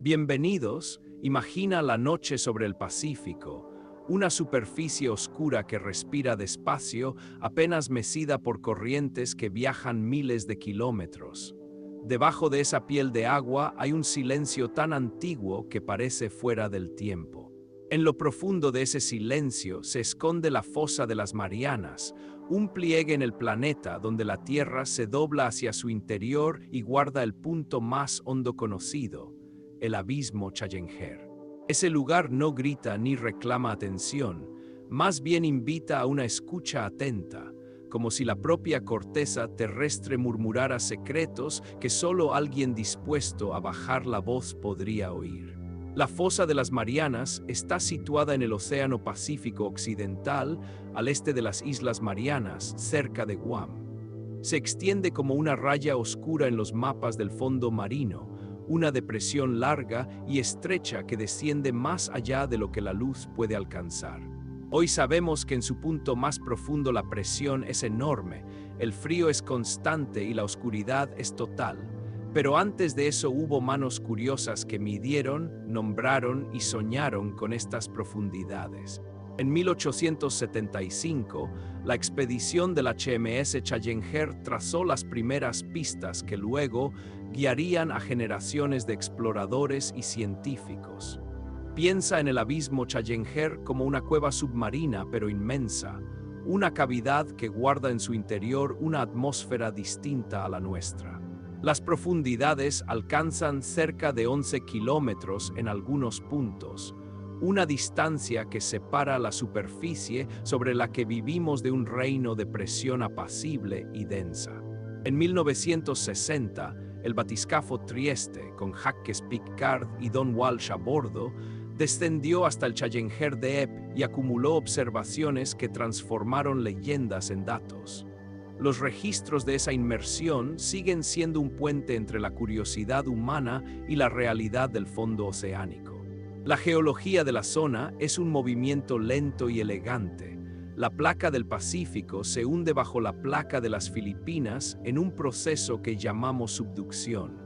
Bienvenidos, imagina la noche sobre el Pacífico, una superficie oscura que respira despacio, apenas mecida por corrientes que viajan miles de kilómetros. Debajo de esa piel de agua hay un silencio tan antiguo que parece fuera del tiempo. En lo profundo de ese silencio se esconde la fosa de las Marianas, un pliegue en el planeta donde la Tierra se dobla hacia su interior y guarda el punto más hondo conocido, el abismo Challenger. Ese lugar no grita ni reclama atención, más bien invita a una escucha atenta, como si la propia corteza terrestre murmurara secretos que solo alguien dispuesto a bajar la voz podría oír. La fosa de las Marianas está situada en el Océano Pacífico Occidental, al este de las Islas Marianas, cerca de Guam. Se extiende como una raya oscura en los mapas del fondo marino, una depresión larga y estrecha que desciende más allá de lo que la luz puede alcanzar. Hoy sabemos que en su punto más profundo la presión es enorme, el frío es constante y la oscuridad es total. Pero antes de eso hubo manos curiosas que midieron, nombraron y soñaron con estas profundidades. En 1875, la expedición del HMS Challenger trazó las primeras pistas que luego guiarían a generaciones de exploradores y científicos. Piensa en el abismo Challenger como una cueva submarina pero inmensa, una cavidad que guarda en su interior una atmósfera distinta a la nuestra. Las profundidades alcanzan cerca de 11 kilómetros en algunos puntos, una distancia que separa la superficie sobre la que vivimos de un reino de presión apacible y densa. En 1960, el batiscafo Trieste, con Jacques Piccard y Don Walsh a bordo, descendió hasta el Challenger de Ep y acumuló observaciones que transformaron leyendas en datos. Los registros de esa inmersión siguen siendo un puente entre la curiosidad humana y la realidad del fondo oceánico. La geología de la zona es un movimiento lento y elegante. La placa del Pacífico se hunde bajo la placa de las Filipinas en un proceso que llamamos subducción.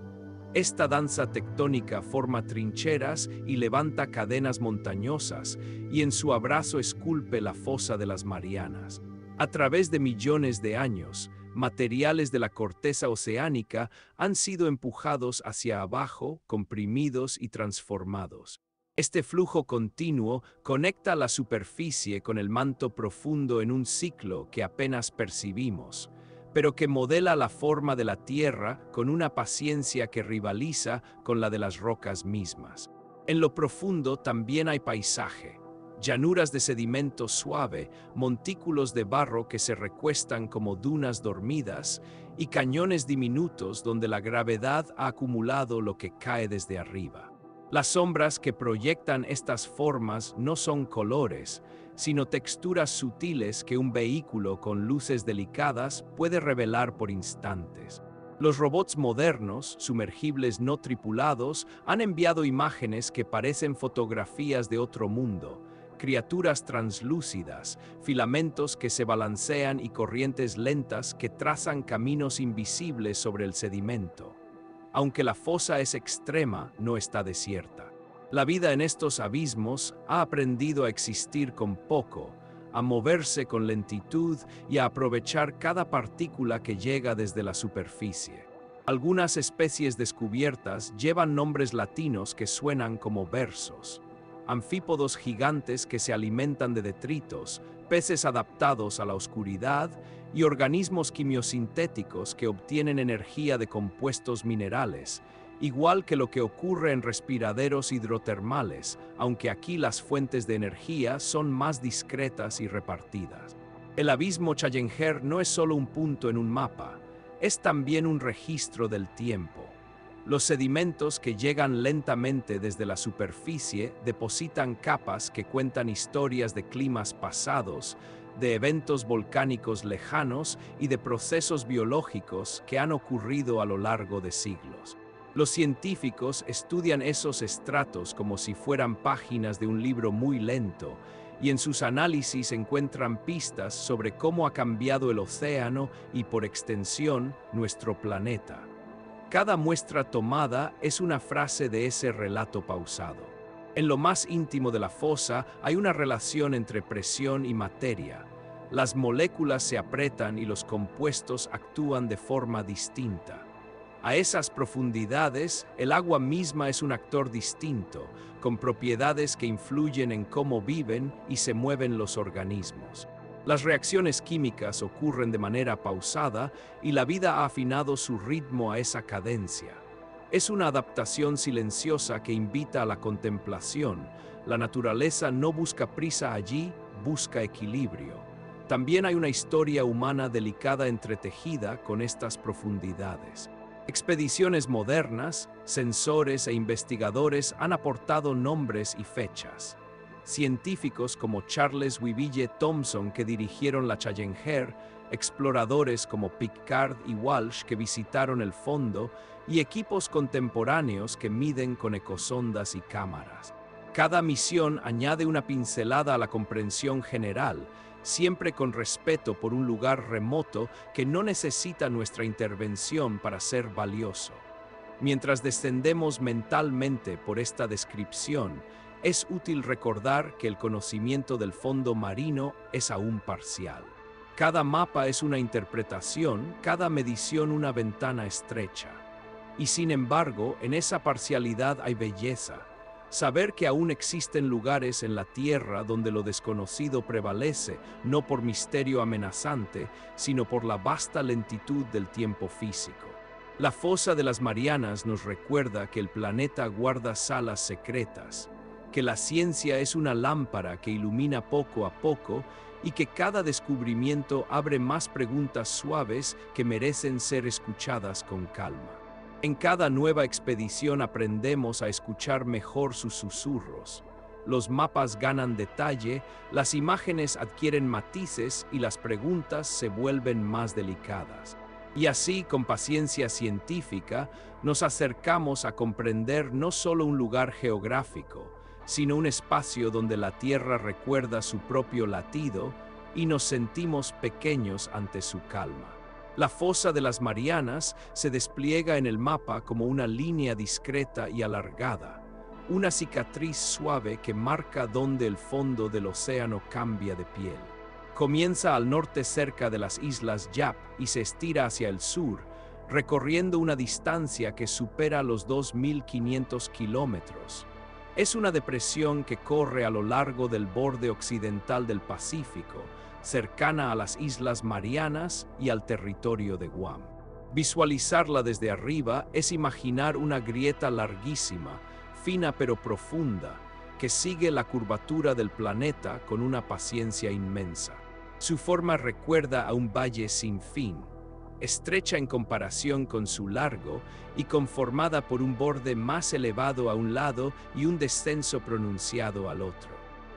Esta danza tectónica forma trincheras y levanta cadenas montañosas, y en su abrazo esculpe la fosa de las Marianas. A través de millones de años, materiales de la corteza oceánica han sido empujados hacia abajo, comprimidos y transformados. Este flujo continuo conecta la superficie con el manto profundo en un ciclo que apenas percibimos, pero que modela la forma de la Tierra con una paciencia que rivaliza con la de las rocas mismas. En lo profundo también hay paisaje. Llanuras de sedimento suave, montículos de barro que se recuestan como dunas dormidas y cañones diminutos donde la gravedad ha acumulado lo que cae desde arriba. Las sombras que proyectan estas formas no son colores, sino texturas sutiles que un vehículo con luces delicadas puede revelar por instantes. Los robots modernos, sumergibles no tripulados, han enviado imágenes que parecen fotografías de otro mundo. Criaturas translúcidas, filamentos que se balancean y corrientes lentas que trazan caminos invisibles sobre el sedimento. Aunque la fosa es extrema, no está desierta. La vida en estos abismos ha aprendido a existir con poco, a moverse con lentitud y a aprovechar cada partícula que llega desde la superficie. Algunas especies descubiertas llevan nombres latinos que suenan como versos. Anfípodos gigantes que se alimentan de detritos, peces adaptados a la oscuridad y organismos quimiosintéticos que obtienen energía de compuestos minerales, igual que lo que ocurre en respiraderos hidrotermales, aunque aquí las fuentes de energía son más discretas y repartidas. El abismo Challenger no es solo un punto en un mapa, es también un registro del tiempo. Los sedimentos que llegan lentamente desde la superficie depositan capas que cuentan historias de climas pasados, de eventos volcánicos lejanos y de procesos biológicos que han ocurrido a lo largo de siglos. Los científicos estudian esos estratos como si fueran páginas de un libro muy lento, y en sus análisis encuentran pistas sobre cómo ha cambiado el océano y, por extensión, nuestro planeta. Cada muestra tomada es una frase de ese relato pausado. En lo más íntimo de la fosa hay una relación entre presión y materia. Las moléculas se apretan y los compuestos actúan de forma distinta. A esas profundidades, el agua misma es un actor distinto, con propiedades que influyen en cómo viven y se mueven los organismos. Las reacciones químicas ocurren de manera pausada y la vida ha afinado su ritmo a esa cadencia. Es una adaptación silenciosa que invita a la contemplación. La naturaleza no busca prisa allí, busca equilibrio. También hay una historia humana delicada entretejida con estas profundidades. Expediciones modernas, sensores e investigadores han aportado nombres y fechas. Científicos como Charles Wyville Thomson, que dirigieron la Challenger, exploradores como Pickard y Walsh, que visitaron el fondo, y equipos contemporáneos que miden con ecosondas y cámaras. Cada misión añade una pincelada a la comprensión general, siempre con respeto por un lugar remoto que no necesita nuestra intervención para ser valioso. Mientras descendemos mentalmente por esta descripción, es útil recordar que el conocimiento del fondo marino es aún parcial. Cada mapa es una interpretación, cada medición una ventana estrecha. Y sin embargo, en esa parcialidad hay belleza. Saber que aún existen lugares en la Tierra donde lo desconocido prevalece, no por misterio amenazante, sino por la vasta lentitud del tiempo físico. La fosa de las Marianas nos recuerda que el planeta guarda salas secretas, que la ciencia es una lámpara que ilumina poco a poco y que cada descubrimiento abre más preguntas suaves que merecen ser escuchadas con calma. En cada nueva expedición aprendemos a escuchar mejor sus susurros. Los mapas ganan detalle, las imágenes adquieren matices y las preguntas se vuelven más delicadas. Y así, con paciencia científica, nos acercamos a comprender no solo un lugar geográfico, sino un espacio donde la Tierra recuerda su propio latido y nos sentimos pequeños ante su calma. La fosa de las Marianas se despliega en el mapa como una línea discreta y alargada, una cicatriz suave que marca dónde el fondo del océano cambia de piel. Comienza al norte cerca de las islas Yap y se estira hacia el sur, recorriendo una distancia que supera los 2.500 kilómetros. Es una depresión que corre a lo largo del borde occidental del Pacífico, cercana a las Islas Marianas y al territorio de Guam. Visualizarla desde arriba es imaginar una grieta larguísima, fina pero profunda, que sigue la curvatura del planeta con una paciencia inmensa. Su forma recuerda a un valle sin fin, estrecha en comparación con su largo y conformada por un borde más elevado a un lado y un descenso pronunciado al otro.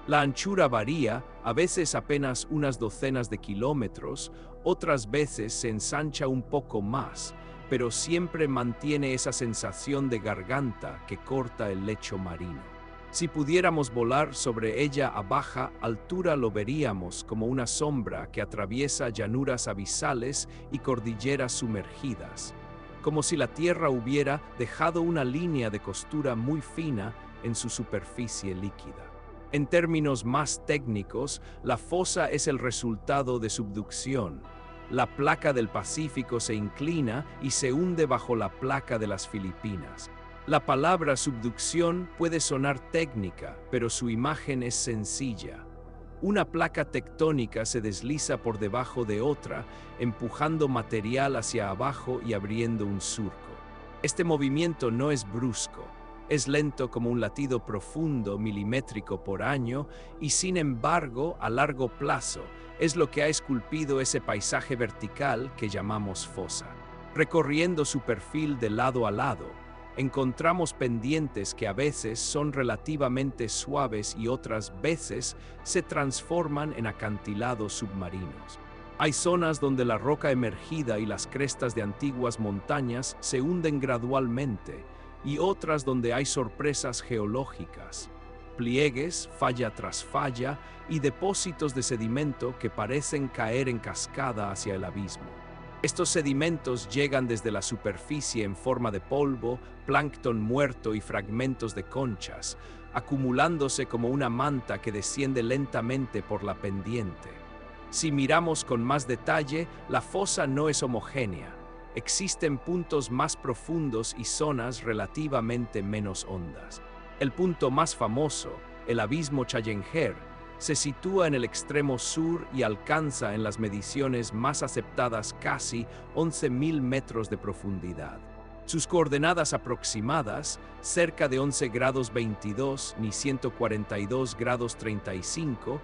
La anchura varía, a veces apenas unas docenas de kilómetros, otras veces se ensancha un poco más, pero siempre mantiene esa sensación de garganta que corta el lecho marino. Si pudiéramos volar sobre ella a baja altura, lo veríamos como una sombra que atraviesa llanuras abisales y cordilleras sumergidas, como si la Tierra hubiera dejado una línea de costura muy fina en su superficie líquida. En términos más técnicos, la fosa es el resultado de subducción. La placa del Pacífico se inclina y se hunde bajo la placa de las Filipinas. La palabra subducción puede sonar técnica, pero su imagen es sencilla. Una placa tectónica se desliza por debajo de otra, empujando material hacia abajo y abriendo un surco. Este movimiento no es brusco. Es lento como un latido profundo, milimétrico por año, y sin embargo, a largo plazo, es lo que ha esculpido ese paisaje vertical que llamamos fosa. Recorriendo su perfil de lado a lado, encontramos pendientes que a veces son relativamente suaves y otras veces se transforman en acantilados submarinos. Hay zonas donde la roca emergida y las crestas de antiguas montañas se hunden gradualmente, y otras donde hay sorpresas geológicas, pliegues, falla tras falla, y depósitos de sedimento que parecen caer en cascada hacia el abismo. Estos sedimentos llegan desde la superficie en forma de polvo, plancton muerto y fragmentos de conchas, acumulándose como una manta que desciende lentamente por la pendiente. Si miramos con más detalle, la fosa no es homogénea. Existen puntos más profundos y zonas relativamente menos hondas. El punto más famoso, el abismo Challenger, se sitúa en el extremo sur y alcanza en las mediciones más aceptadas casi 11.000 metros de profundidad. Sus coordenadas aproximadas, cerca de 11 grados 22 ni 142 grados 35,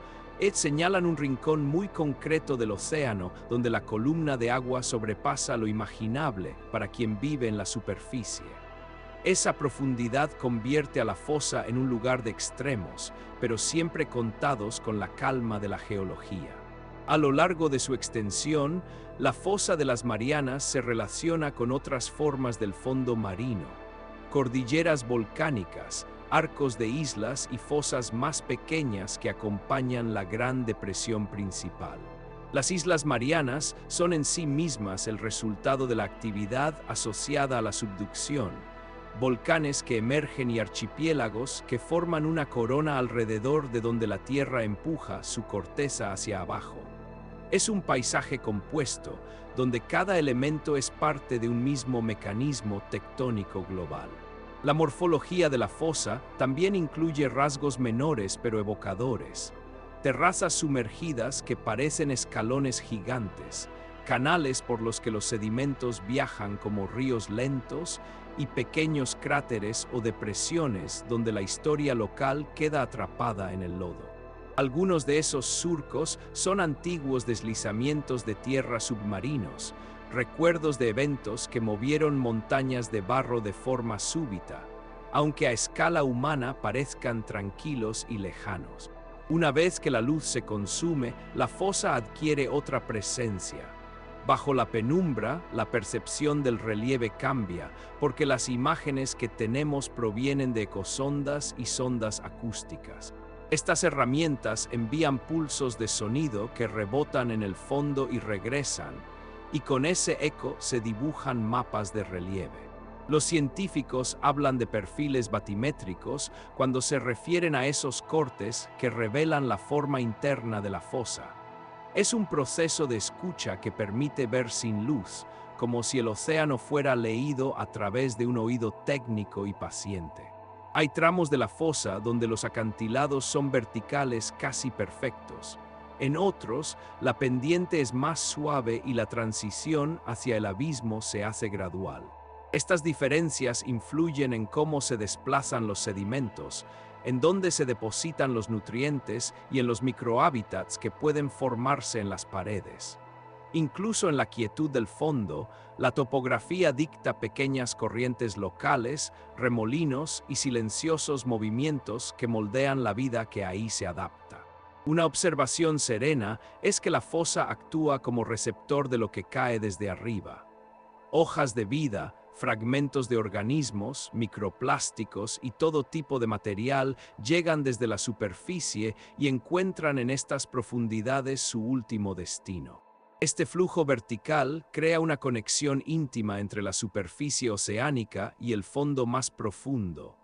señalan un rincón muy concreto del océano donde la columna de agua sobrepasa lo imaginable para quien vive en la superficie. Esa profundidad convierte a la fosa en un lugar de extremos, pero siempre contados con la calma de la geología. A lo largo de su extensión, la fosa de las Marianas se relaciona con otras formas del fondo marino, cordilleras volcánicas, arcos de islas y fosas más pequeñas que acompañan la Gran Depresión principal. Las Islas Marianas son en sí mismas el resultado de la actividad asociada a la subducción, volcanes que emergen y archipiélagos que forman una corona alrededor de donde la Tierra empuja su corteza hacia abajo. Es un paisaje compuesto, donde cada elemento es parte de un mismo mecanismo tectónico global. La morfología de la fosa también incluye rasgos menores pero evocadores. Terrazas sumergidas que parecen escalones gigantes, canales por los que los sedimentos viajan como ríos lentos y pequeños cráteres o depresiones donde la historia local queda atrapada en el lodo. Algunos de esos surcos son antiguos deslizamientos de tierra submarinos, recuerdos de eventos que movieron montañas de barro de forma súbita, aunque a escala humana parezcan tranquilos y lejanos. Una vez que la luz se consume, la fosa adquiere otra presencia. Bajo la penumbra, la percepción del relieve cambia, porque las imágenes que tenemos provienen de ecosondas y sondas acústicas. Estas herramientas envían pulsos de sonido que rebotan en el fondo y regresan, y con ese eco se dibujan mapas de relieve. Los científicos hablan de perfiles batimétricos cuando se refieren a esos cortes que revelan la forma interna de la fosa. Es un proceso de escucha que permite ver sin luz, como si el océano fuera leído a través de un oído técnico y paciente. Hay tramos de la fosa donde los acantilados son verticales casi perfectos. En otros, la pendiente es más suave y la transición hacia el abismo se hace gradual. Estas diferencias influyen en cómo se desplazan los sedimentos, en dónde se depositan los nutrientes y en los microhábitats que pueden formarse en las paredes. Incluso en la quietud del fondo, la topografía dicta pequeñas corrientes locales, remolinos y silenciosos movimientos que moldean la vida que ahí se adapta. Una observación serena es que la fosa actúa como receptor de lo que cae desde arriba. Hojas de vida, fragmentos de organismos, microplásticos y todo tipo de material llegan desde la superficie y encuentran en estas profundidades su último destino. Este flujo vertical crea una conexión íntima entre la superficie oceánica y el fondo más profundo.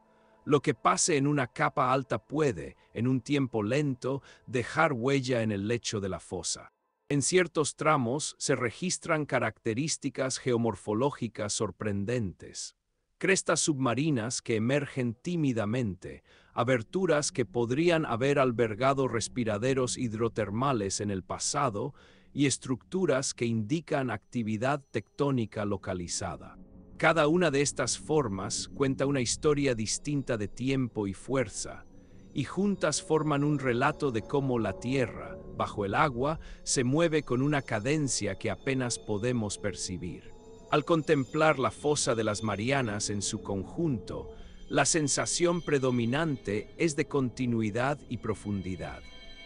Lo que pase en una capa alta puede, en un tiempo lento, dejar huella en el lecho de la fosa. En ciertos tramos se registran características geomorfológicas sorprendentes. Crestas submarinas que emergen tímidamente, aberturas que podrían haber albergado respiraderos hidrotermales en el pasado y estructuras que indican actividad tectónica localizada. Cada una de estas formas cuenta una historia distinta de tiempo y fuerza, y juntas forman un relato de cómo la Tierra, bajo el agua, se mueve con una cadencia que apenas podemos percibir. Al contemplar la fosa de las Marianas en su conjunto, la sensación predominante es de continuidad y profundidad.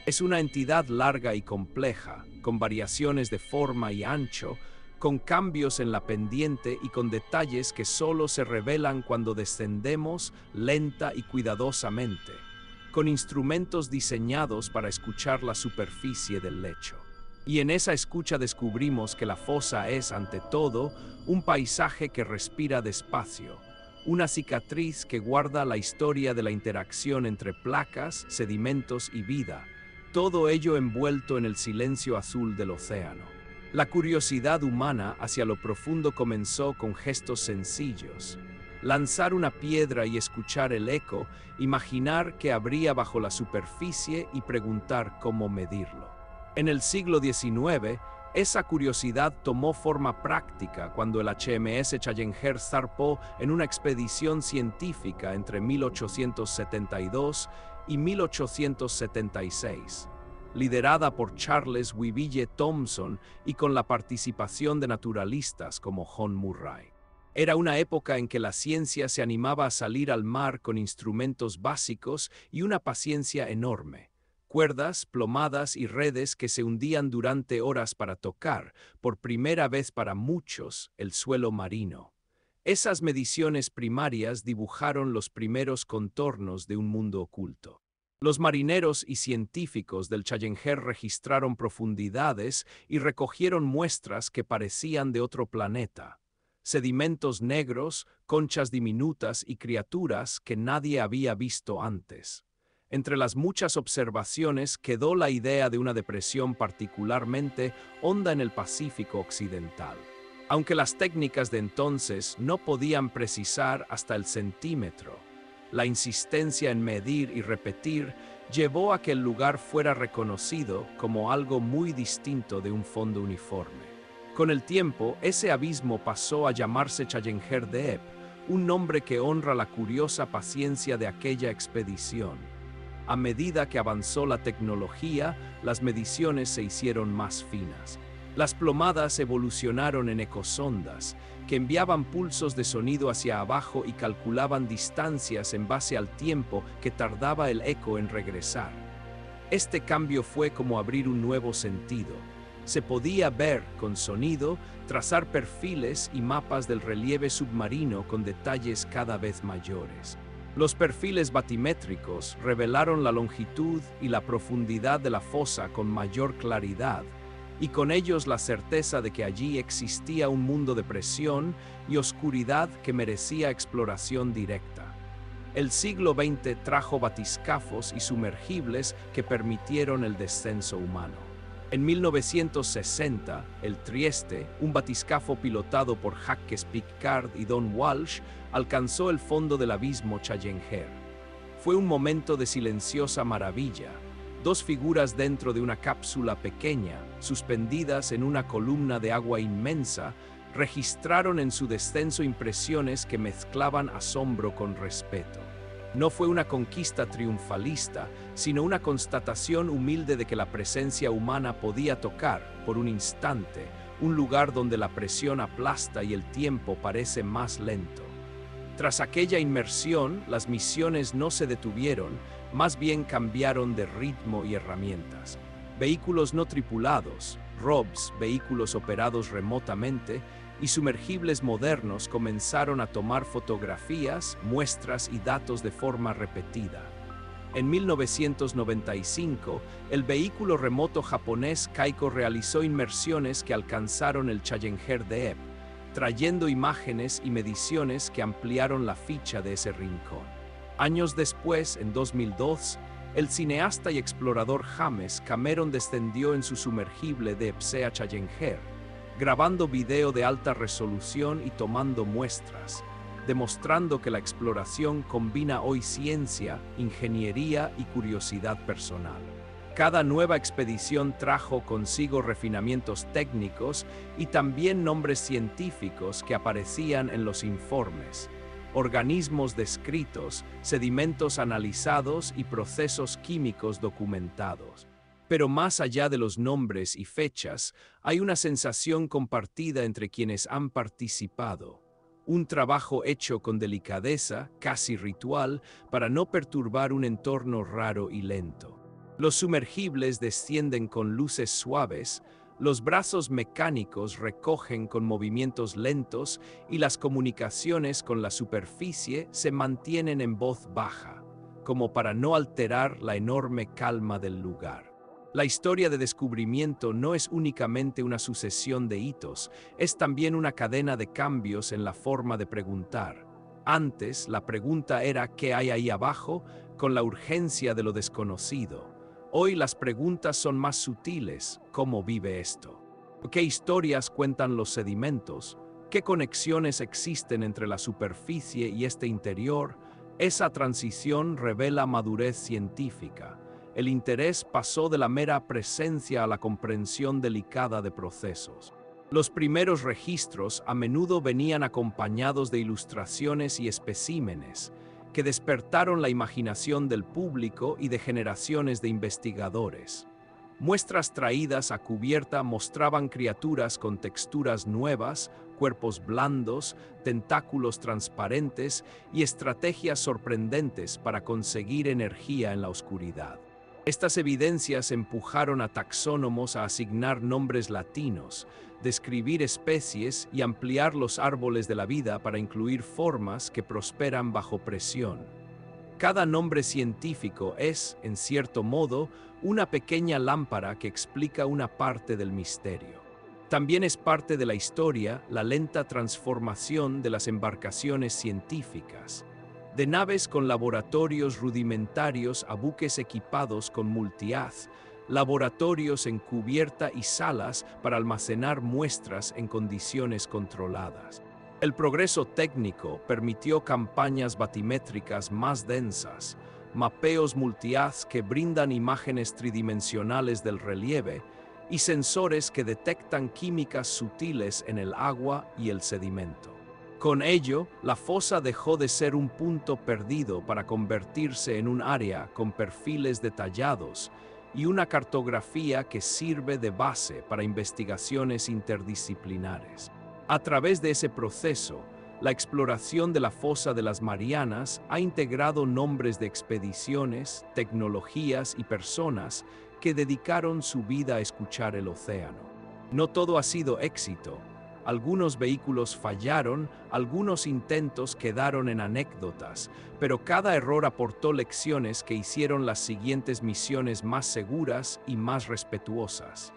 Es una entidad larga y compleja, con variaciones de forma y ancho, con cambios en la pendiente y con detalles que solo se revelan cuando descendemos lenta y cuidadosamente, con instrumentos diseñados para escuchar la superficie del lecho. Y en esa escucha descubrimos que la fosa es, ante todo, un paisaje que respira despacio, una cicatriz que guarda la historia de la interacción entre placas, sedimentos y vida, todo ello envuelto en el silencio azul del océano. La curiosidad humana hacia lo profundo comenzó con gestos sencillos. Lanzar una piedra y escuchar el eco, imaginar qué habría bajo la superficie y preguntar cómo medirlo. En el siglo XIX, esa curiosidad tomó forma práctica cuando el HMS Challenger zarpó en una expedición científica entre 1872 y 1876, liderada por Charles Wyville Thomson y con la participación de naturalistas como John Murray. Era una época en que la ciencia se animaba a salir al mar con instrumentos básicos y una paciencia enorme. Cuerdas, plomadas y redes que se hundían durante horas para tocar, por primera vez para muchos, el suelo marino. Esas mediciones primarias dibujaron los primeros contornos de un mundo oculto. Los marineros y científicos del Challenger registraron profundidades y recogieron muestras que parecían de otro planeta. Sedimentos negros, conchas diminutas y criaturas que nadie había visto antes. Entre las muchas observaciones quedó la idea de una depresión particularmente honda en el Pacífico Occidental. Aunque las técnicas de entonces no podían precisar hasta el centímetro, la insistencia en medir y repetir llevó a que el lugar fuera reconocido como algo muy distinto de un fondo uniforme. Con el tiempo, ese abismo pasó a llamarse Challenger Deep, un nombre que honra la curiosa paciencia de aquella expedición. A medida que avanzó la tecnología, las mediciones se hicieron más finas. Las plomadas evolucionaron en ecosondas, que enviaban pulsos de sonido hacia abajo y calculaban distancias en base al tiempo que tardaba el eco en regresar. Este cambio fue como abrir un nuevo sentido. Se podía ver, con sonido, trazar perfiles y mapas del relieve submarino con detalles cada vez mayores. Los perfiles batimétricos revelaron la longitud y la profundidad de la fosa con mayor claridad, y con ellos la certeza de que allí existía un mundo de presión y oscuridad que merecía exploración directa. El siglo XX trajo batiscafos y sumergibles que permitieron el descenso humano. En 1960, el Trieste, un batiscafo pilotado por Jacques Piccard y Don Walsh, alcanzó el fondo del abismo Challenger. Fue un momento de silenciosa maravilla. Dos figuras dentro de una cápsula pequeña, suspendidas en una columna de agua inmensa, registraron en su descenso impresiones que mezclaban asombro con respeto. No fue una conquista triunfalista, sino una constatación humilde de que la presencia humana podía tocar, por un instante, un lugar donde la presión aplasta y el tiempo parece más lento. Tras aquella inmersión, las misiones no se detuvieron, más bien cambiaron de ritmo y herramientas. Vehículos no tripulados, ROVs, vehículos operados remotamente, y sumergibles modernos comenzaron a tomar fotografías, muestras y datos de forma repetida. En 1995, el vehículo remoto japonés Kaiko realizó inmersiones que alcanzaron el Challenger Deep, trayendo imágenes y mediciones que ampliaron la ficha de ese rincón. Años después, en 2002, el cineasta y explorador James Cameron descendió en su sumergible Deepsea Challenger, grabando video de alta resolución y tomando muestras, demostrando que la exploración combina hoy ciencia, ingeniería y curiosidad personal. Cada nueva expedición trajo consigo refinamientos técnicos y también nombres científicos que aparecían en los informes, organismos descritos, sedimentos analizados y procesos químicos documentados. Pero más allá de los nombres y fechas, hay una sensación compartida entre quienes han participado. Un trabajo hecho con delicadeza, casi ritual, para no perturbar un entorno raro y lento. Los sumergibles descienden con luces suaves, los brazos mecánicos recogen con movimientos lentos y las comunicaciones con la superficie se mantienen en voz baja, como para no alterar la enorme calma del lugar. La historia de descubrimiento no es únicamente una sucesión de hitos, es también una cadena de cambios en la forma de preguntar. Antes, la pregunta era ¿qué hay ahí abajo?, con la urgencia de lo desconocido. Hoy las preguntas son más sutiles. ¿Cómo vive esto? ¿Qué historias cuentan los sedimentos? ¿Qué conexiones existen entre la superficie y este interior? Esa transición revela madurez científica. El interés pasó de la mera presencia a la comprensión delicada de procesos. Los primeros registros a menudo venían acompañados de ilustraciones y especímenes, que despertaron la imaginación del público y de generaciones de investigadores. Muestras traídas a cubierta mostraban criaturas con texturas nuevas, cuerpos blandos, tentáculos transparentes y estrategias sorprendentes para conseguir energía en la oscuridad. Estas evidencias empujaron a taxónomos a asignar nombres latinos, describir especies y ampliar los árboles de la vida para incluir formas que prosperan bajo presión. Cada nombre científico es, en cierto modo, una pequeña lámpara que explica una parte del misterio. También es parte de la historia la lenta transformación de las embarcaciones científicas, de naves con laboratorios rudimentarios a buques equipados con multihaz, laboratorios en cubierta y salas para almacenar muestras en condiciones controladas. El progreso técnico permitió campañas batimétricas más densas, mapeos multihaz que brindan imágenes tridimensionales del relieve y sensores que detectan químicas sutiles en el agua y el sedimento. Con ello, la fosa dejó de ser un punto perdido para convertirse en un área con perfiles detallados y una cartografía que sirve de base para investigaciones interdisciplinares. A través de ese proceso, la exploración de la fosa de las Marianas ha integrado nombres de expediciones, tecnologías y personas que dedicaron su vida a escuchar el océano. No todo ha sido éxito. Algunos vehículos fallaron, algunos intentos quedaron en anécdotas, pero cada error aportó lecciones que hicieron las siguientes misiones más seguras y más respetuosas.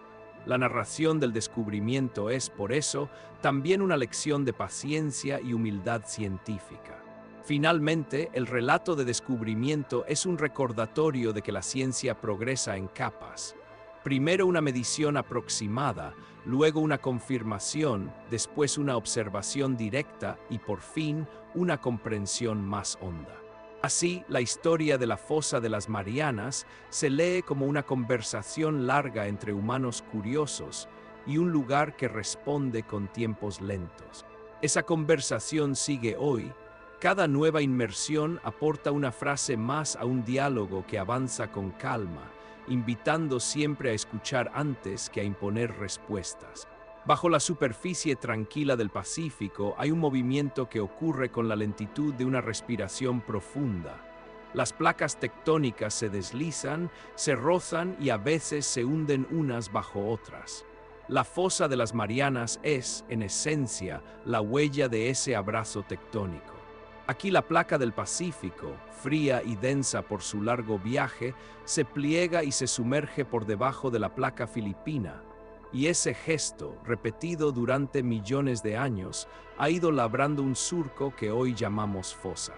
La narración del descubrimiento es, por eso, también una lección de paciencia y humildad científica. Finalmente, el relato de descubrimiento es un recordatorio de que la ciencia progresa en capas. Primero una medición aproximada, luego una confirmación, después una observación directa y por fin una comprensión más honda. Así, la historia de la fosa de las Marianas se lee como una conversación larga entre humanos curiosos y un lugar que responde con tiempos lentos. Esa conversación sigue hoy. Cada nueva inmersión aporta una frase más a un diálogo que avanza con calma, invitando siempre a escuchar antes que a imponer respuestas. Bajo la superficie tranquila del Pacífico hay un movimiento que ocurre con la lentitud de una respiración profunda. Las placas tectónicas se deslizan, se rozan y a veces se hunden unas bajo otras. La fosa de las Marianas es, en esencia, la huella de ese abrazo tectónico. Aquí la placa del Pacífico, fría y densa por su largo viaje, se pliega y se sumerge por debajo de la placa filipina, y ese gesto, repetido durante millones de años, ha ido labrando un surco que hoy llamamos fosa.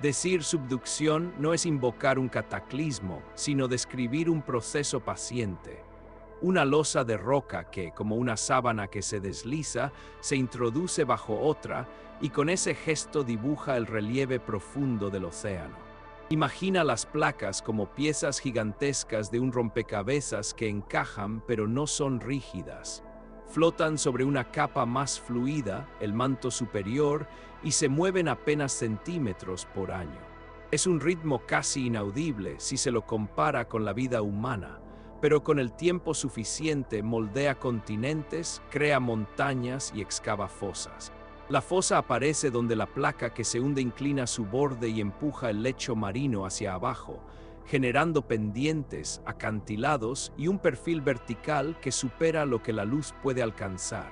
Decir subducción no es invocar un cataclismo, sino describir un proceso paciente. Una losa de roca que, como una sábana que se desliza, se introduce bajo otra y con ese gesto dibuja el relieve profundo del océano. Imagina las placas como piezas gigantescas de un rompecabezas que encajan pero no son rígidas. Flotan sobre una capa más fluida, el manto superior, y se mueven apenas centímetros por año. Es un ritmo casi inaudible si se lo compara con la vida humana, pero con el tiempo suficiente moldea continentes, crea montañas y excava fosas. La fosa aparece donde la placa que se hunde inclina su borde y empuja el lecho marino hacia abajo, generando pendientes, acantilados y un perfil vertical que supera lo que la luz puede alcanzar.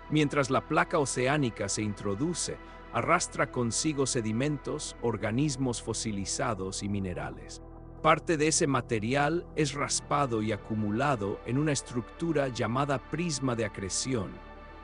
Mientras la placa oceánica se introduce, arrastra consigo sedimentos, organismos fosilizados y minerales. Parte de ese material es raspado y acumulado en una estructura llamada prisma de acreción,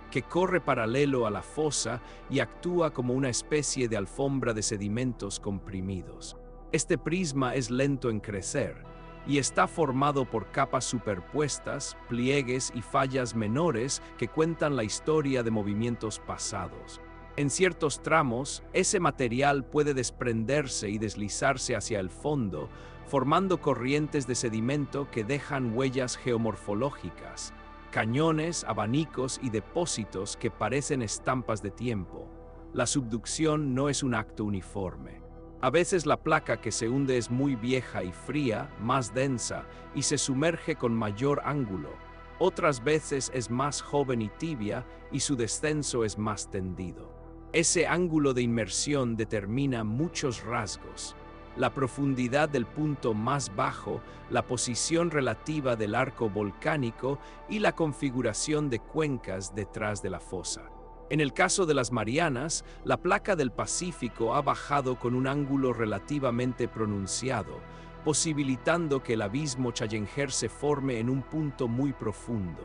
que corre paralelo a la fosa y actúa como una especie de alfombra de sedimentos comprimidos. Este prisma es lento en crecer y está formado por capas superpuestas, pliegues y fallas menores que cuentan la historia de movimientos pasados. En ciertos tramos, ese material puede desprenderse y deslizarse hacia el fondo, formando corrientes de sedimento que dejan huellas geomorfológicas, cañones, abanicos y depósitos que parecen estampas de tiempo. La subducción no es un acto uniforme. A veces la placa que se hunde es muy vieja y fría, más densa, y se sumerge con mayor ángulo. Otras veces es más joven y tibia, y su descenso es más tendido. Ese ángulo de inmersión determina muchos rasgos: la profundidad del punto más bajo, la posición relativa del arco volcánico y la configuración de cuencas detrás de la fosa. En el caso de las Marianas, la placa del Pacífico ha bajado con un ángulo relativamente pronunciado, posibilitando que el abismo Challenger se forme en un punto muy profundo.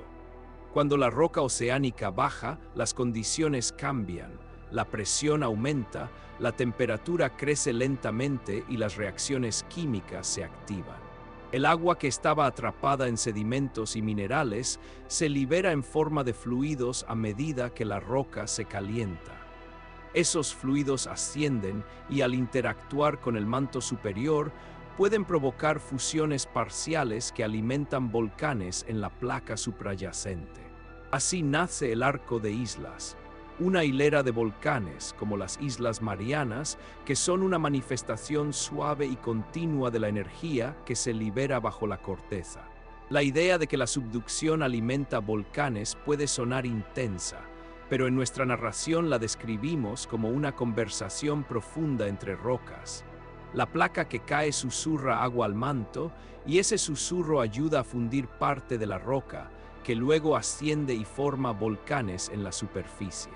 Cuando la roca oceánica baja, las condiciones cambian. La presión aumenta, la temperatura crece lentamente y las reacciones químicas se activan. El agua que estaba atrapada en sedimentos y minerales se libera en forma de fluidos a medida que la roca se calienta. Esos fluidos ascienden y al interactuar con el manto superior pueden provocar fusiones parciales que alimentan volcanes en la placa suprayacente. Así nace el arco de islas, una hilera de volcanes, como las Islas Marianas, que son una manifestación suave y continua de la energía que se libera bajo la corteza. La idea de que la subducción alimenta volcanes puede sonar intensa, pero en nuestra narración la describimos como una conversación profunda entre rocas. La placa que cae susurra agua al manto, y ese susurro ayuda a fundir parte de la roca, que luego asciende y forma volcanes en la superficie.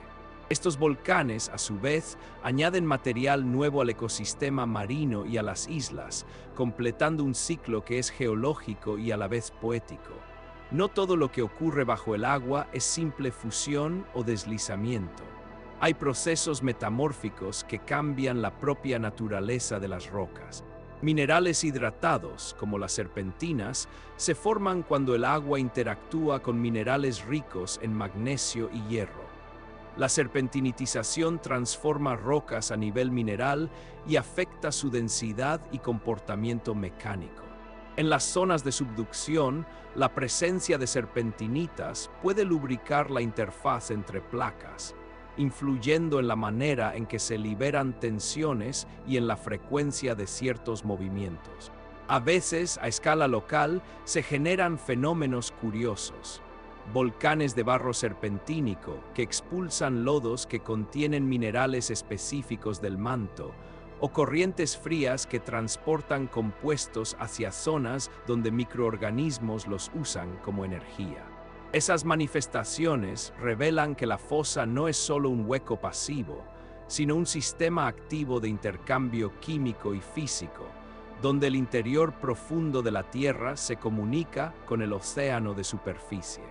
Estos volcanes, a su vez, añaden material nuevo al ecosistema marino y a las islas, completando un ciclo que es geológico y a la vez poético. No todo lo que ocurre bajo el agua es simple fusión o deslizamiento. Hay procesos metamórficos que cambian la propia naturaleza de las rocas. Minerales hidratados, como las serpentinas, se forman cuando el agua interactúa con minerales ricos en magnesio y hierro. La serpentinitización transforma rocas a nivel mineral y afecta su densidad y comportamiento mecánico. En las zonas de subducción, la presencia de serpentinitas puede lubricar la interfaz entre placas, influyendo en la manera en que se liberan tensiones y en la frecuencia de ciertos movimientos. A veces, a escala local, se generan fenómenos curiosos: volcanes de barro serpentínico que expulsan lodos que contienen minerales específicos del manto, o corrientes frías que transportan compuestos hacia zonas donde microorganismos los usan como energía. Esas manifestaciones revelan que la fosa no es solo un hueco pasivo, sino un sistema activo de intercambio químico y físico, donde el interior profundo de la Tierra se comunica con el océano de superficie.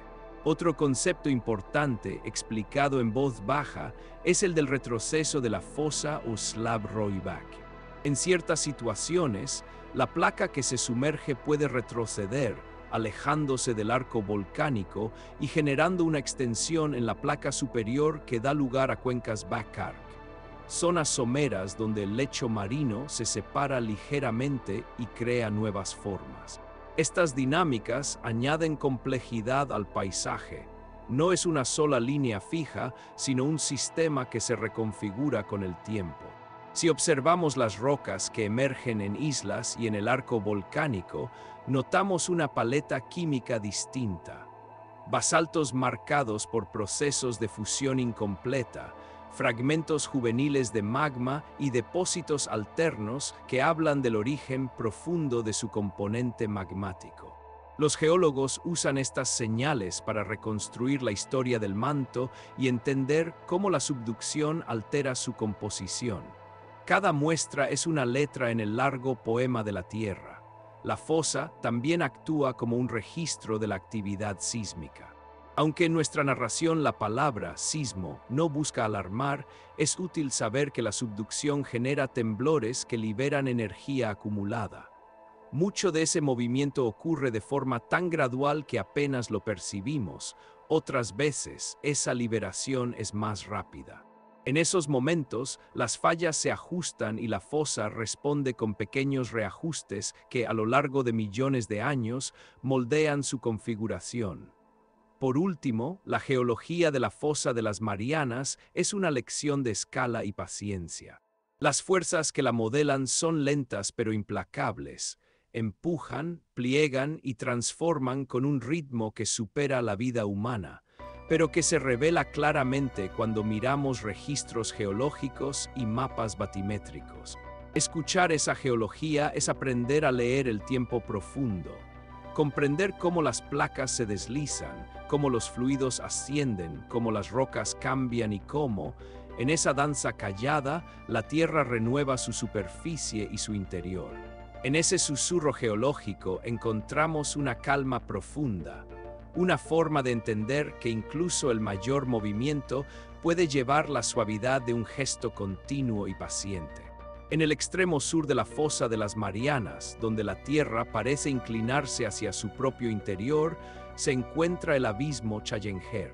Otro concepto importante, explicado en voz baja, es el del retroceso de la fosa o slab rollback. En ciertas situaciones, la placa que se sumerge puede retroceder, alejándose del arco volcánico y generando una extensión en la placa superior que da lugar a cuencas backarc, zonas someras donde el lecho marino se separa ligeramente y crea nuevas formas. Estas dinámicas añaden complejidad al paisaje. No es una sola línea fija, sino un sistema que se reconfigura con el tiempo. Si observamos las rocas que emergen en islas y en el arco volcánico, notamos una paleta química distinta. Basaltos marcados por procesos de fusión incompleta, fragmentos juveniles de magma y depósitos alternos que hablan del origen profundo de su componente magmático. Los geólogos usan estas señales para reconstruir la historia del manto y entender cómo la subducción altera su composición. Cada muestra es una letra en el largo poema de la Tierra. La fosa también actúa como un registro de la actividad sísmica. Aunque en nuestra narración la palabra sismo no busca alarmar, es útil saber que la subducción genera temblores que liberan energía acumulada. Mucho de ese movimiento ocurre de forma tan gradual que apenas lo percibimos. Otras veces, esa liberación es más rápida. En esos momentos, las fallas se ajustan y la fosa responde con pequeños reajustes que, a lo largo de millones de años, moldean su configuración. Por último, la geología de la fosa de las Marianas es una lección de escala y paciencia. Las fuerzas que la modelan son lentas pero implacables. Empujan, pliegan y transforman con un ritmo que supera la vida humana, pero que se revela claramente cuando miramos registros geológicos y mapas batimétricos. Escuchar esa geología es aprender a leer el tiempo profundo, comprender cómo las placas se deslizan, cómo los fluidos ascienden, cómo las rocas cambian y cómo, en esa danza callada, la Tierra renueva su superficie y su interior. En ese susurro geológico encontramos una calma profunda, una forma de entender que incluso el mayor movimiento puede llevar la suavidad de un gesto continuo y paciente. En el extremo sur de la fosa de las Marianas, donde la Tierra parece inclinarse hacia su propio interior, se encuentra el abismo Challenger.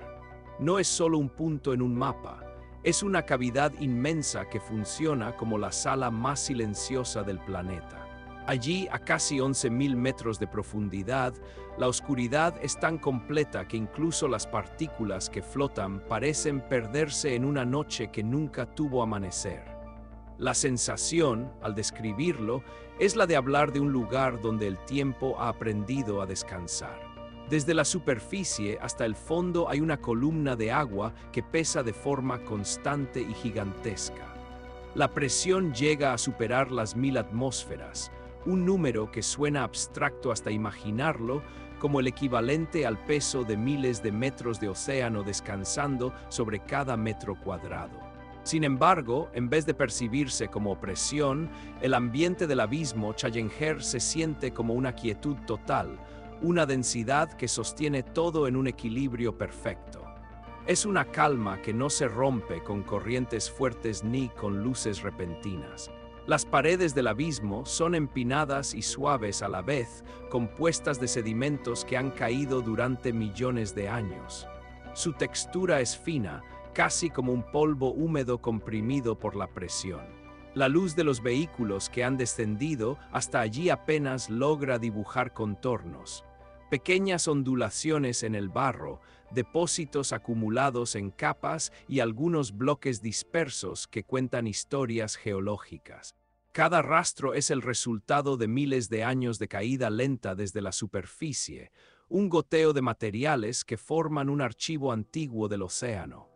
No es solo un punto en un mapa, es una cavidad inmensa que funciona como la sala más silenciosa del planeta. Allí, a casi 11.000 metros de profundidad, la oscuridad es tan completa que incluso las partículas que flotan parecen perderse en una noche que nunca tuvo amanecer. La sensación, al describirlo, es la de hablar de un lugar donde el tiempo ha aprendido a descansar. Desde la superficie hasta el fondo hay una columna de agua que pesa de forma constante y gigantesca. La presión llega a superar las 1000 atmósferas, un número que suena abstracto hasta imaginarlo, como el equivalente al peso de miles de metros de océano descansando sobre cada metro cuadrado. Sin embargo, en vez de percibirse como opresión, el ambiente del abismo Challenger se siente como una quietud total, una densidad que sostiene todo en un equilibrio perfecto. Es una calma que no se rompe con corrientes fuertes ni con luces repentinas. Las paredes del abismo son empinadas y suaves a la vez, compuestas de sedimentos que han caído durante millones de años. Su textura es fina, casi como un polvo húmedo comprimido por la presión. La luz de los vehículos que han descendido hasta allí apenas logra dibujar contornos. Pequeñas ondulaciones en el barro, depósitos acumulados en capas y algunos bloques dispersos que cuentan historias geológicas. Cada rastro es el resultado de miles de años de caída lenta desde la superficie, un goteo de materiales que forman un archivo antiguo del océano.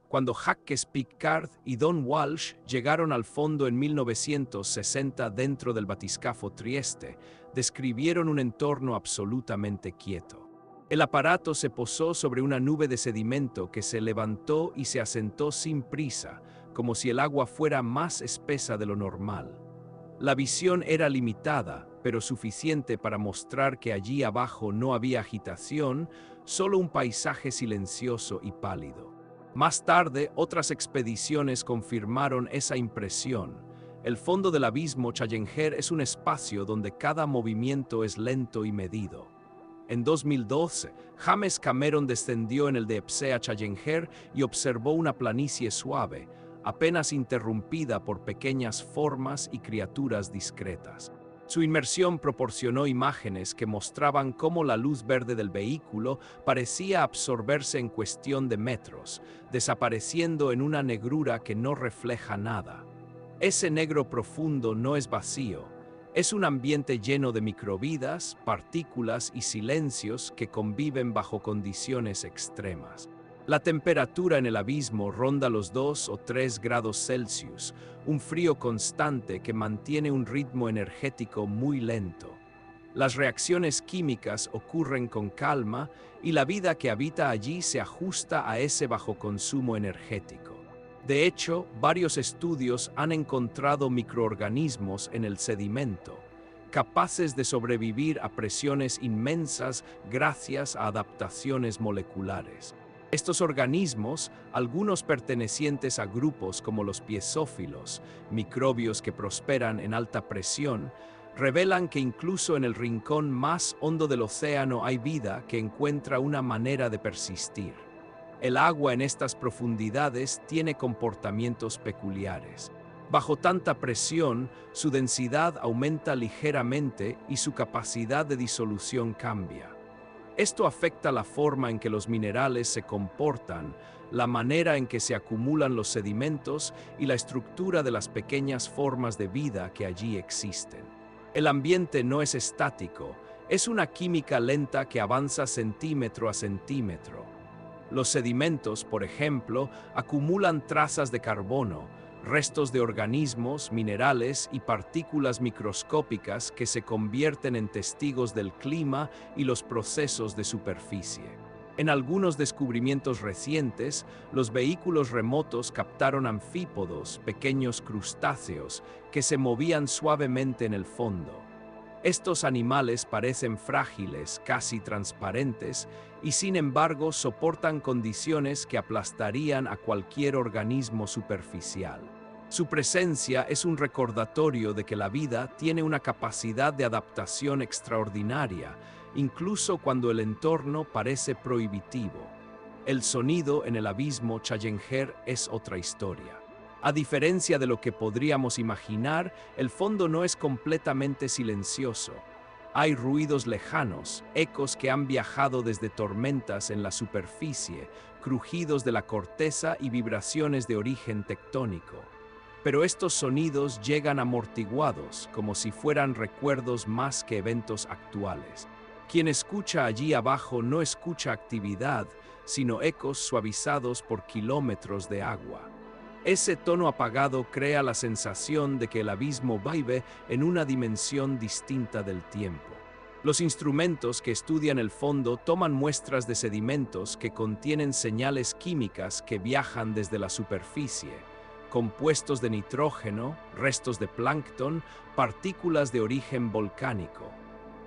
Cuando Jacques Piccard y Don Walsh llegaron al fondo en 1960 dentro del batiscafo Trieste, describieron un entorno absolutamente quieto. El aparato se posó sobre una nube de sedimento que se levantó y se asentó sin prisa, como si el agua fuera más espesa de lo normal. La visión era limitada, pero suficiente para mostrar que allí abajo no había agitación, solo un paisaje silencioso y pálido. Más tarde, otras expediciones confirmaron esa impresión. El fondo del abismo Challenger es un espacio donde cada movimiento es lento y medido. En 2012, James Cameron descendió en el de Epsea Challenger y observó una planicie suave, apenas interrumpida por pequeñas formas y criaturas discretas. Su inmersión proporcionó imágenes que mostraban cómo la luz verde del vehículo parecía absorberse en cuestión de metros, desapareciendo en una negrura que no refleja nada. Ese negro profundo no es vacío, es un ambiente lleno de microvidas, partículas y silencios que conviven bajo condiciones extremas. La temperatura en el abismo ronda los 2 o 3 grados Celsius, un frío constante que mantiene un ritmo energético muy lento. Las reacciones químicas ocurren con calma y la vida que habita allí se ajusta a ese bajo consumo energético. De hecho, varios estudios han encontrado microorganismos en el sedimento, capaces de sobrevivir a presiones inmensas gracias a adaptaciones moleculares. Estos organismos, algunos pertenecientes a grupos como los piezófilos, microbios que prosperan en alta presión, revelan que incluso en el rincón más hondo del océano hay vida que encuentra una manera de persistir. El agua en estas profundidades tiene comportamientos peculiares. Bajo tanta presión, su densidad aumenta ligeramente y su capacidad de disolución cambia. Esto afecta la forma en que los minerales se comportan, la manera en que se acumulan los sedimentos y la estructura de las pequeñas formas de vida que allí existen. El ambiente no es estático, es una química lenta que avanza centímetro a centímetro. Los sedimentos, por ejemplo, acumulan trazas de carbono, restos de organismos, minerales y partículas microscópicas que se convierten en testigos del clima y los procesos de superficie. En algunos descubrimientos recientes, los vehículos remotos captaron anfípodos, pequeños crustáceos, que se movían suavemente en el fondo. Estos animales parecen frágiles, casi transparentes, y sin embargo soportan condiciones que aplastarían a cualquier organismo superficial. Su presencia es un recordatorio de que la vida tiene una capacidad de adaptación extraordinaria, incluso cuando el entorno parece prohibitivo. El sonido en el abismo Challenger es otra historia. A diferencia de lo que podríamos imaginar, el fondo no es completamente silencioso. Hay ruidos lejanos, ecos que han viajado desde tormentas en la superficie, crujidos de la corteza y vibraciones de origen tectónico. Pero estos sonidos llegan amortiguados, como si fueran recuerdos más que eventos actuales. Quien escucha allí abajo no escucha actividad, sino ecos suavizados por kilómetros de agua. Ese tono apagado crea la sensación de que el abismo vive en una dimensión distinta del tiempo. Los instrumentos que estudian el fondo toman muestras de sedimentos que contienen señales químicas que viajan desde la superficie, compuestos de nitrógeno, restos de plancton, partículas de origen volcánico.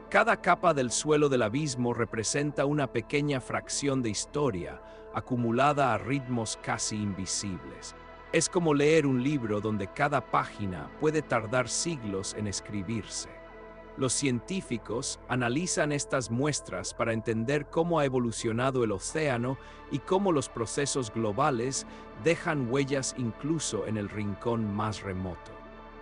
Cada capa del suelo del abismo representa una pequeña fracción de historia, acumulada a ritmos casi invisibles. Es como leer un libro donde cada página puede tardar siglos en escribirse. Los científicos analizan estas muestras para entender cómo ha evolucionado el océano y cómo los procesos globales dejan huellas incluso en el rincón más remoto.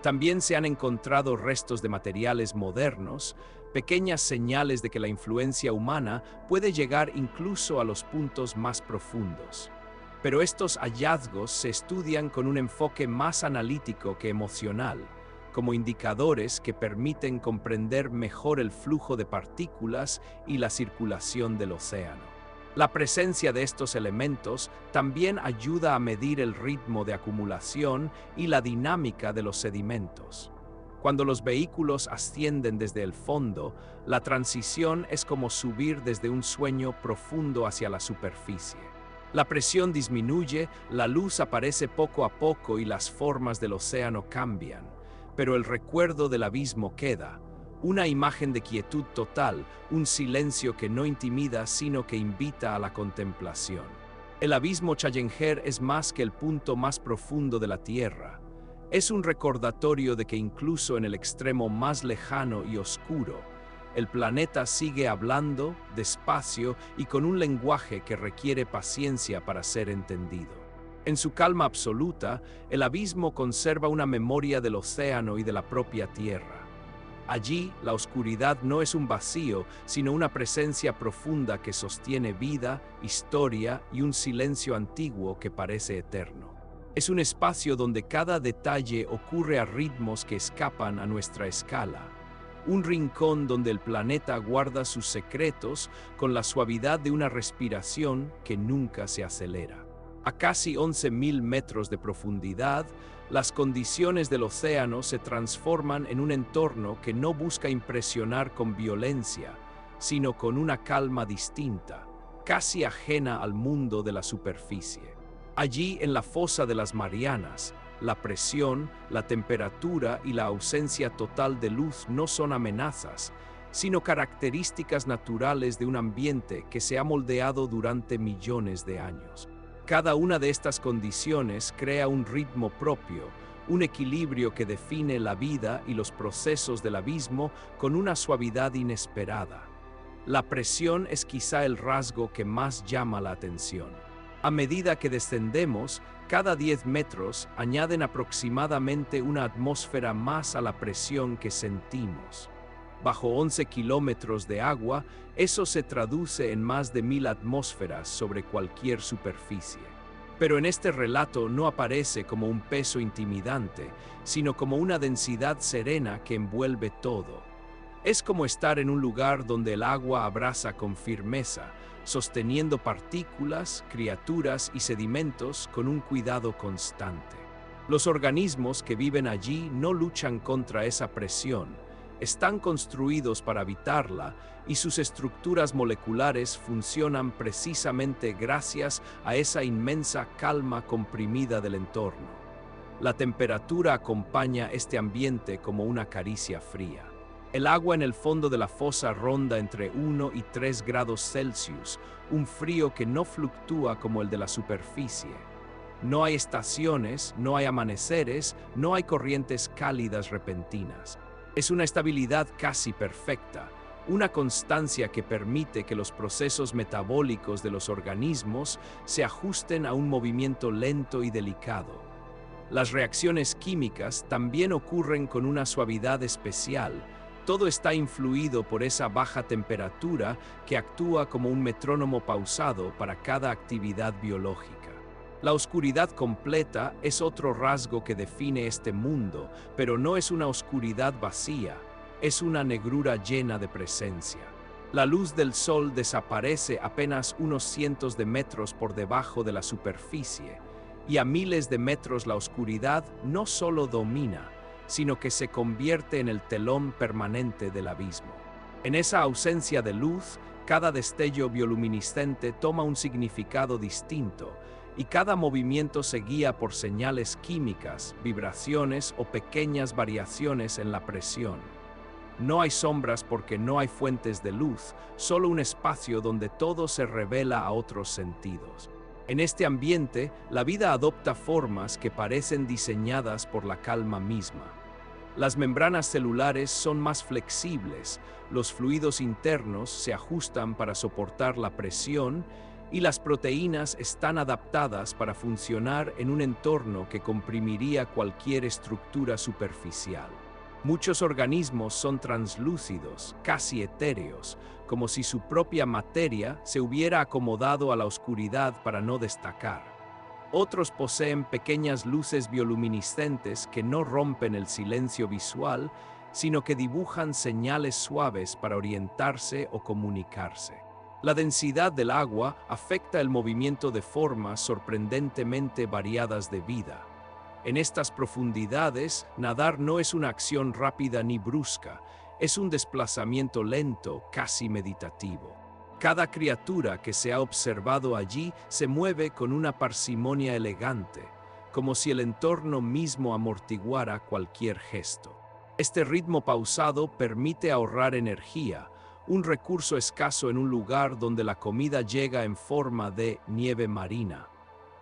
También se han encontrado restos de materiales modernos, pequeñas señales de que la influencia humana puede llegar incluso a los puntos más profundos. Pero estos hallazgos se estudian con un enfoque más analítico que emocional, como indicadores que permiten comprender mejor el flujo de partículas y la circulación del océano. La presencia de estos elementos también ayuda a medir el ritmo de acumulación y la dinámica de los sedimentos. Cuando los vehículos ascienden desde el fondo, la transición es como subir desde un sueño profundo hacia la superficie. La presión disminuye, la luz aparece poco a poco y las formas del océano cambian, pero el recuerdo del abismo queda, una imagen de quietud total, un silencio que no intimida sino que invita a la contemplación. El abismo Challenger es más que el punto más profundo de la Tierra. Es un recordatorio de que incluso en el extremo más lejano y oscuro, el planeta sigue hablando, despacio y con un lenguaje que requiere paciencia para ser entendido. En su calma absoluta, el abismo conserva una memoria del océano y de la propia Tierra. Allí, la oscuridad no es un vacío, sino una presencia profunda que sostiene vida, historia y un silencio antiguo que parece eterno. Es un espacio donde cada detalle ocurre a ritmos que escapan a nuestra escala. Un rincón donde el planeta guarda sus secretos con la suavidad de una respiración que nunca se acelera. A casi 11.000 metros de profundidad, las condiciones del océano se transforman en un entorno que no busca impresionar con violencia, sino con una calma distinta, casi ajena al mundo de la superficie. Allí, en la fosa de las Marianas, La presión, la temperatura y la ausencia total de luz no son amenazas, sino características naturales de un ambiente que se ha moldeado durante millones de años. Cada una de estas condiciones crea un ritmo propio, un equilibrio que define la vida y los procesos del abismo con una suavidad inesperada. La presión es quizá el rasgo que más llama la atención. A medida que descendemos, cada 10 metros añaden aproximadamente una atmósfera más a la presión que sentimos. Bajo 11 kilómetros de agua, eso se traduce en más de 1000 atmósferas sobre cualquier superficie. Pero en este relato no aparece como un peso intimidante, sino como una densidad serena que envuelve todo. Es como estar en un lugar donde el agua abraza con firmeza, sosteniendo partículas, criaturas y sedimentos con un cuidado constante. Los organismos que viven allí no luchan contra esa presión, están construidos para habitarla y sus estructuras moleculares funcionan precisamente gracias a esa inmensa calma comprimida del entorno. La temperatura acompaña este ambiente como una caricia fría. El agua en el fondo de la fosa ronda entre 1 y 3 grados Celsius, un frío que no fluctúa como el de la superficie. No hay estaciones, no hay amaneceres, no hay corrientes cálidas repentinas. Es una estabilidad casi perfecta, una constancia que permite que los procesos metabólicos de los organismos se ajusten a un movimiento lento y delicado. Las reacciones químicas también ocurren con una suavidad especial. Todo está influido por esa baja temperatura que actúa como un metrónomo pausado para cada actividad biológica. La oscuridad completa es otro rasgo que define este mundo, pero no es una oscuridad vacía, es una negrura llena de presencia. La luz del sol desaparece apenas unos cientos de metros por debajo de la superficie, y a miles de metros la oscuridad no solo domina, sino que se convierte en el telón permanente del abismo. En esa ausencia de luz, cada destello bioluminiscente toma un significado distinto, y cada movimiento se guía por señales químicas, vibraciones o pequeñas variaciones en la presión. No hay sombras porque no hay fuentes de luz, solo un espacio donde todo se revela a otros sentidos. En este ambiente, la vida adopta formas que parecen diseñadas por la calma misma. Las membranas celulares son más flexibles, los fluidos internos se ajustan para soportar la presión y las proteínas están adaptadas para funcionar en un entorno que comprimiría cualquier estructura superficial. Muchos organismos son translúcidos, casi etéreos, como si su propia materia se hubiera acomodado a la oscuridad para no destacar. Otros poseen pequeñas luces bioluminiscentes que no rompen el silencio visual, sino que dibujan señales suaves para orientarse o comunicarse. La densidad del agua afecta el movimiento de formas sorprendentemente variadas de vida. En estas profundidades, nadar no es una acción rápida ni brusca, es un desplazamiento lento, casi meditativo. Cada criatura que se ha observado allí se mueve con una parsimonia elegante, como si el entorno mismo amortiguara cualquier gesto. Este ritmo pausado permite ahorrar energía, un recurso escaso en un lugar donde la comida llega en forma de nieve marina.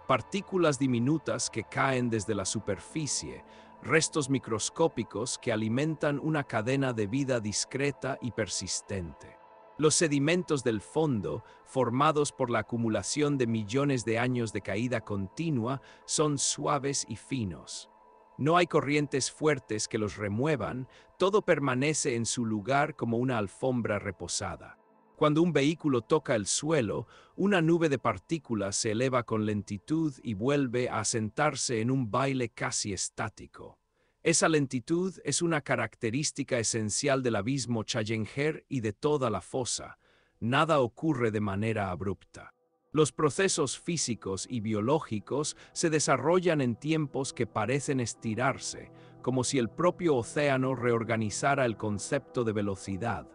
Partículas diminutas que caen desde la superficie, restos microscópicos que alimentan una cadena de vida discreta y persistente. Los sedimentos del fondo, formados por la acumulación de millones de años de caída continua, son suaves y finos. No hay corrientes fuertes que los remuevan, todo permanece en su lugar como una alfombra reposada. Cuando un vehículo toca el suelo, una nube de partículas se eleva con lentitud y vuelve a asentarse en un baile casi estático. Esa lentitud es una característica esencial del abismo Challenger y de toda la fosa. Nada ocurre de manera abrupta. Los procesos físicos y biológicos se desarrollan en tiempos que parecen estirarse, como si el propio océano reorganizara el concepto de velocidad.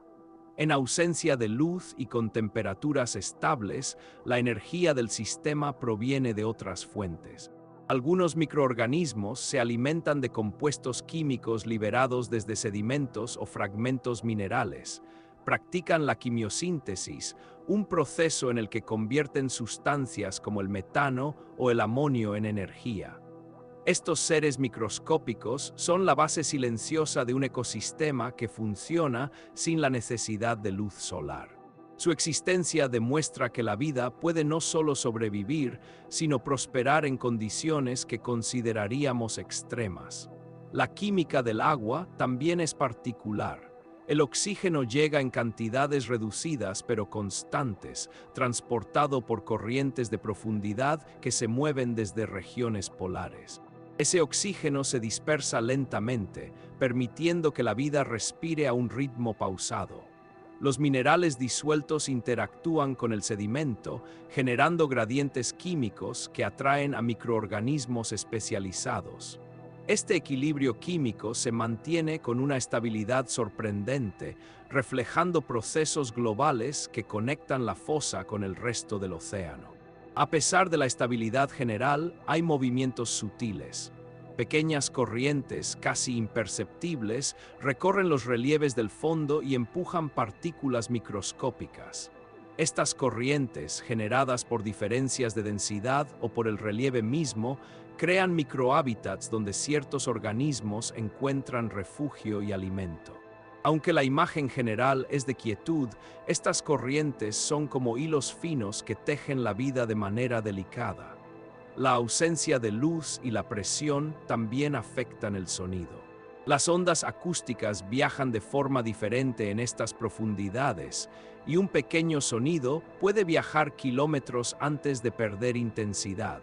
En ausencia de luz y con temperaturas estables, la energía del sistema proviene de otras fuentes. Algunos microorganismos se alimentan de compuestos químicos liberados desde sedimentos o fragmentos minerales. Practican la quimiosíntesis, un proceso en el que convierten sustancias como el metano o el amonio en energía. Estos seres microscópicos son la base silenciosa de un ecosistema que funciona sin la necesidad de luz solar. Su existencia demuestra que la vida puede no solo sobrevivir, sino prosperar en condiciones que consideraríamos extremas. La química del agua también es particular. El oxígeno llega en cantidades reducidas pero constantes, transportado por corrientes de profundidad que se mueven desde regiones polares. Ese oxígeno se dispersa lentamente, permitiendo que la vida respire a un ritmo pausado. Los minerales disueltos interactúan con el sedimento, generando gradientes químicos que atraen a microorganismos especializados. Este equilibrio químico se mantiene con una estabilidad sorprendente, reflejando procesos globales que conectan la fosa con el resto del océano. A pesar de la estabilidad general, hay movimientos sutiles. Pequeñas corrientes, casi imperceptibles, recorren los relieves del fondo y empujan partículas microscópicas. Estas corrientes, generadas por diferencias de densidad o por el relieve mismo, crean microhábitats donde ciertos organismos encuentran refugio y alimento. Aunque la imagen general es de quietud, estas corrientes son como hilos finos que tejen la vida de manera delicada. La ausencia de luz y la presión también afectan el sonido. Las ondas acústicas viajan de forma diferente en estas profundidades, y un pequeño sonido puede viajar kilómetros antes de perder intensidad.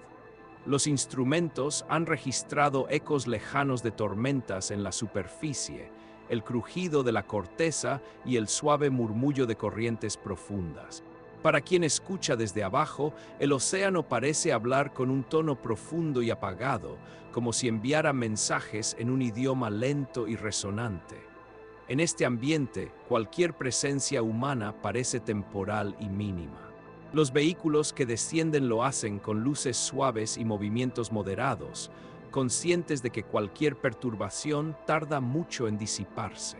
Los instrumentos han registrado ecos lejanos de tormentas en la superficie, el crujido de la corteza y el suave murmullo de corrientes profundas. Para quien escucha desde abajo, el océano parece hablar con un tono profundo y apagado, como si enviara mensajes en un idioma lento y resonante. En este ambiente, cualquier presencia humana parece temporal y mínima. Los vehículos que descienden lo hacen con luces suaves y movimientos moderados, conscientes de que cualquier perturbación tarda mucho en disiparse.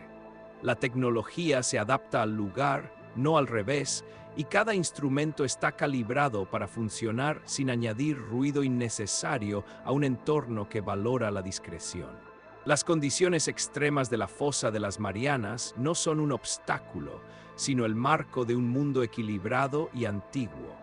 La tecnología se adapta al lugar, no al revés, y cada instrumento está calibrado para funcionar sin añadir ruido innecesario a un entorno que valora la discreción. Las condiciones extremas de la fosa de las Marianas no son un obstáculo, sino el marco de un mundo equilibrado y antiguo.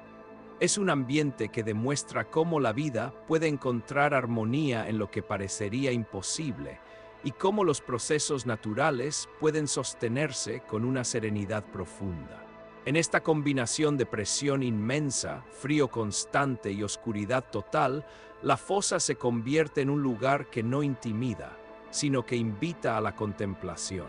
Es un ambiente que demuestra cómo la vida puede encontrar armonía en lo que parecería imposible y cómo los procesos naturales pueden sostenerse con una serenidad profunda. En esta combinación de presión inmensa, frío constante y oscuridad total, la fosa se convierte en un lugar que no intimida, sino que invita a la contemplación.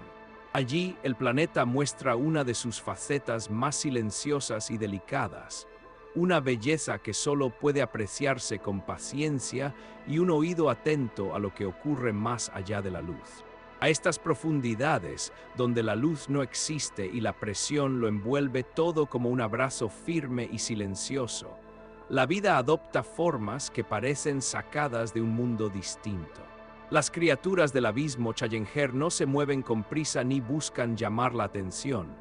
Allí, el planeta muestra una de sus facetas más silenciosas y delicadas, una belleza que solo puede apreciarse con paciencia y un oído atento a lo que ocurre más allá de la luz. A estas profundidades, donde la luz no existe y la presión lo envuelve todo como un abrazo firme y silencioso, la vida adopta formas que parecen sacadas de un mundo distinto. Las criaturas del abismo Challenger no se mueven con prisa ni buscan llamar la atención,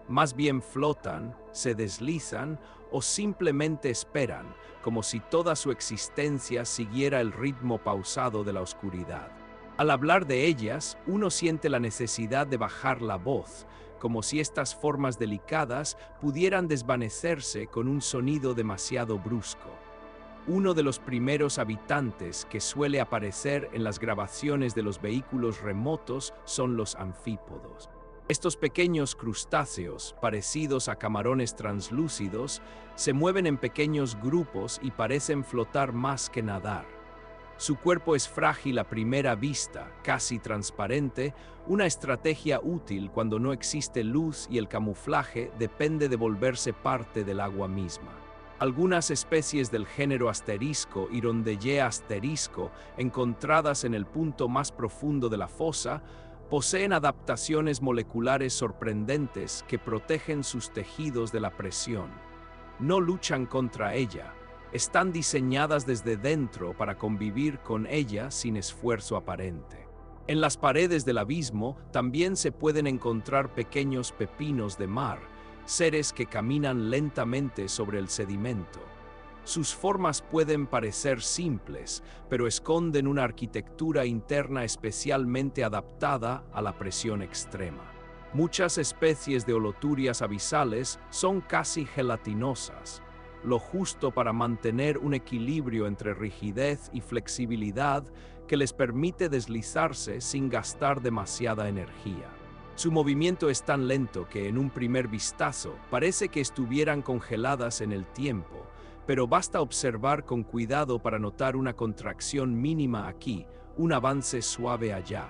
más bien flotan, se deslizan o simplemente esperan, como si toda su existencia siguiera el ritmo pausado de la oscuridad. Al hablar de ellas, uno siente la necesidad de bajar la voz, como si estas formas delicadas pudieran desvanecerse con un sonido demasiado brusco. Uno de los primeros habitantes que suele aparecer en las grabaciones de los vehículos remotos son los anfípodos. Estos pequeños crustáceos, parecidos a camarones translúcidos, se mueven en pequeños grupos y parecen flotar más que nadar. Su cuerpo es frágil a primera vista, casi transparente, una estrategia útil cuando no existe luz y el camuflaje depende de volverse parte del agua misma. Algunas especies del género asterisco y Rondellea asterisco, encontradas en el punto más profundo de la fosa, poseen adaptaciones moleculares sorprendentes que protegen sus tejidos de la presión. No luchan contra ella, están diseñadas desde dentro para convivir con ella sin esfuerzo aparente. En las paredes del abismo también se pueden encontrar pequeños pepinos de mar, seres que caminan lentamente sobre el sedimento. Sus formas pueden parecer simples, pero esconden una arquitectura interna especialmente adaptada a la presión extrema. Muchas especies de holoturias abisales son casi gelatinosas, lo justo para mantener un equilibrio entre rigidez y flexibilidad que les permite deslizarse sin gastar demasiada energía. Su movimiento es tan lento que en un primer vistazo parece que estuvieran congeladas en el tiempo, pero basta observar con cuidado para notar una contracción mínima aquí, un avance suave allá.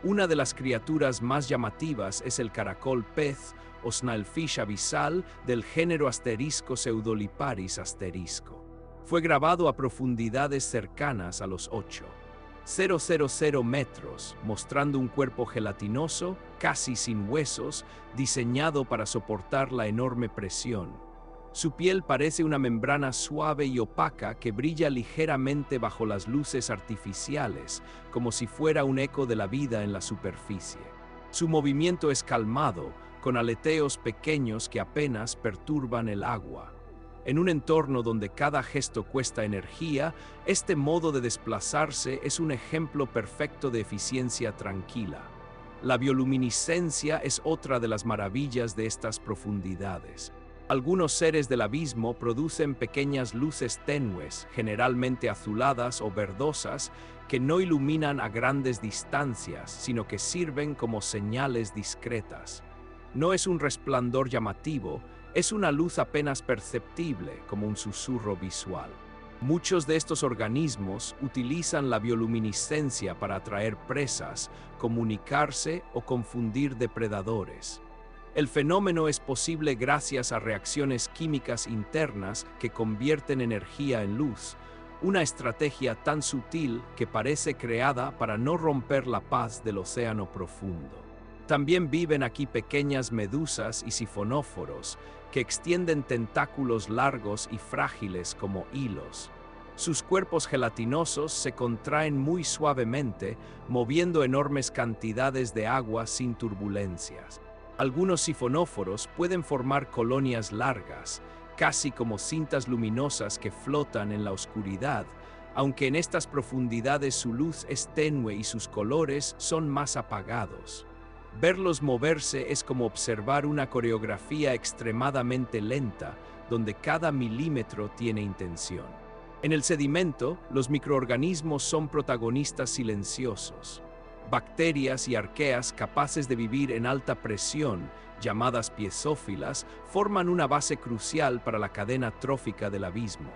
Una de las criaturas más llamativas es el caracol pez o snailfish abisal del género asterisco Pseudoliparis asterisco. Fue grabado a profundidades cercanas a los 8,000 metros, mostrando un cuerpo gelatinoso, casi sin huesos, diseñado para soportar la enorme presión. Su piel parece una membrana suave y opaca que brilla ligeramente bajo las luces artificiales, como si fuera un eco de la vida en la superficie. Su movimiento es calmado, con aleteos pequeños que apenas perturban el agua. En un entorno donde cada gesto cuesta energía, este modo de desplazarse es un ejemplo perfecto de eficiencia tranquila. La bioluminiscencia es otra de las maravillas de estas profundidades. Algunos seres del abismo producen pequeñas luces tenues, generalmente azuladas o verdosas, que no iluminan a grandes distancias, sino que sirven como señales discretas. No es un resplandor llamativo, es una luz apenas perceptible, como un susurro visual. Muchos de estos organismos utilizan la bioluminiscencia para atraer presas, comunicarse o confundir depredadores. El fenómeno es posible gracias a reacciones químicas internas que convierten energía en luz, una estrategia tan sutil que parece creada para no romper la paz del océano profundo. También viven aquí pequeñas medusas y sifonóforos que extienden tentáculos largos y frágiles como hilos. Sus cuerpos gelatinosos se contraen muy suavemente, moviendo enormes cantidades de agua sin turbulencias. Algunos sifonóforos pueden formar colonias largas, casi como cintas luminosas que flotan en la oscuridad, aunque en estas profundidades su luz es tenue y sus colores son más apagados. Verlos moverse es como observar una coreografía extremadamente lenta, donde cada milímetro tiene intención. En el sedimento, los microorganismos son protagonistas silenciosos. Bacterias y arqueas capaces de vivir en alta presión, llamadas piezófilas, forman una base crucial para la cadena trófica del abismo.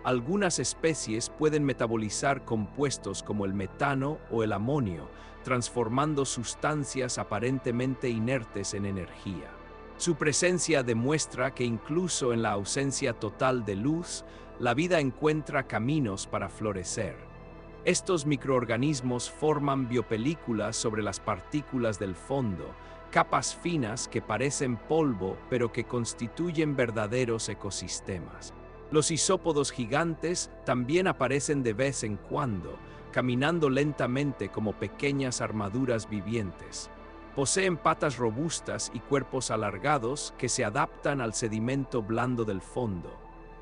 Algunas especies pueden metabolizar compuestos como el metano o el amonio, transformando sustancias aparentemente inertes en energía. Su presencia demuestra que incluso en la ausencia total de luz, la vida encuentra caminos para florecer. Estos microorganismos forman biopelículas sobre las partículas del fondo, capas finas que parecen polvo pero que constituyen verdaderos ecosistemas. Los isópodos gigantes también aparecen de vez en cuando, caminando lentamente como pequeñas armaduras vivientes. Poseen patas robustas y cuerpos alargados que se adaptan al sedimento blando del fondo.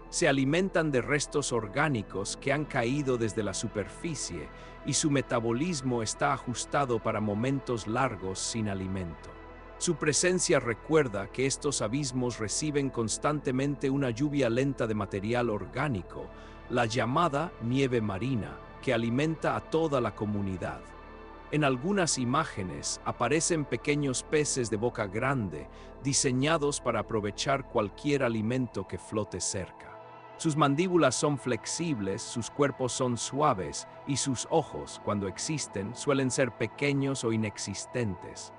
Se alimentan de restos orgánicos que han caído desde la superficie y su metabolismo está ajustado para momentos largos sin alimento. Su presencia recuerda que estos abismos reciben constantemente una lluvia lenta de material orgánico, la llamada nieve marina, que alimenta a toda la comunidad. En algunas imágenes aparecen pequeños peces de boca grande, diseñados para aprovechar cualquier alimento que flote cerca. Sus mandíbulas son flexibles, sus cuerpos son suaves y sus ojos, cuando existen, suelen ser pequeños o inexistentes.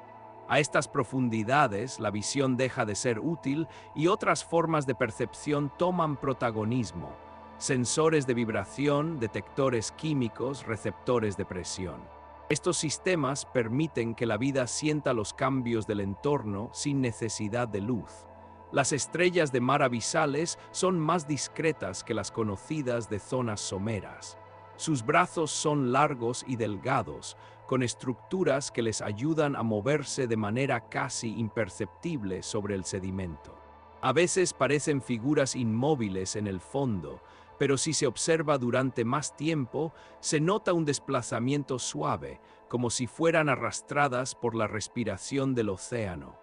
A estas profundidades, la visión deja de ser útil y otras formas de percepción toman protagonismo. Sensores de vibración, detectores químicos, receptores de presión. Estos sistemas permiten que la vida sienta los cambios del entorno sin necesidad de luz. Las estrellas de mar abisales son más discretas que las conocidas de zonas someras. Sus brazos son largos y delgados, con estructuras que les ayudan a moverse de manera casi imperceptible sobre el sedimento. A veces parecen figuras inmóviles en el fondo, pero si se observa durante más tiempo, se nota un desplazamiento suave, como si fueran arrastradas por la respiración del océano.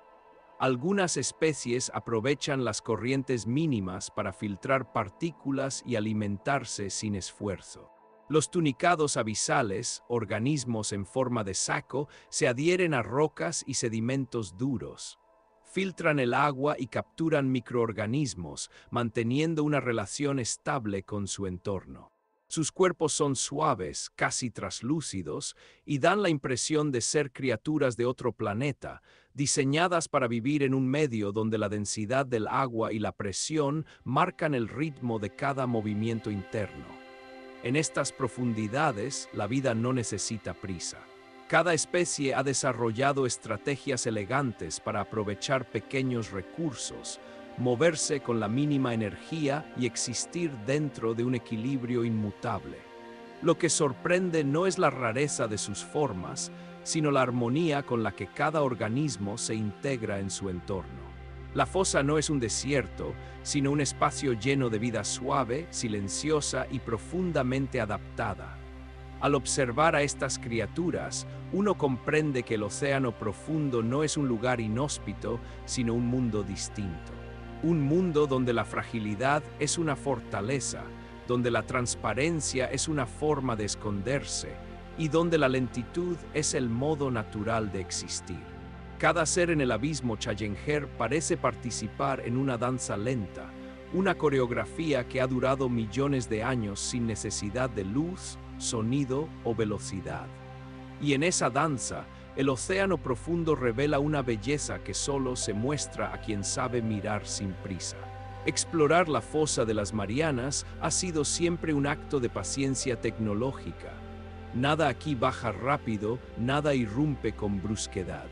Algunas especies aprovechan las corrientes mínimas para filtrar partículas y alimentarse sin esfuerzo. Los tunicados abisales, organismos en forma de saco, se adhieren a rocas y sedimentos duros. Filtran el agua y capturan microorganismos, manteniendo una relación estable con su entorno. Sus cuerpos son suaves, casi traslúcidos, y dan la impresión de ser criaturas de otro planeta, diseñadas para vivir en un medio donde la densidad del agua y la presión marcan el ritmo de cada movimiento interno. En estas profundidades, la vida no necesita prisa. Cada especie ha desarrollado estrategias elegantes para aprovechar pequeños recursos, moverse con la mínima energía y existir dentro de un equilibrio inmutable. Lo que sorprende no es la rareza de sus formas, sino la armonía con la que cada organismo se integra en su entorno. La fosa no es un desierto, sino un espacio lleno de vida suave, silenciosa y profundamente adaptada. Al observar a estas criaturas, uno comprende que el océano profundo no es un lugar inhóspito, sino un mundo distinto. Un mundo donde la fragilidad es una fortaleza, donde la transparencia es una forma de esconderse y donde la lentitud es el modo natural de existir. Cada ser en el abismo Challenger parece participar en una danza lenta, una coreografía que ha durado millones de años sin necesidad de luz, sonido o velocidad. Y en esa danza, el océano profundo revela una belleza que solo se muestra a quien sabe mirar sin prisa. Explorar la fosa de las Marianas ha sido siempre un acto de paciencia tecnológica. Nada aquí baja rápido, nada irrumpe con brusquedad.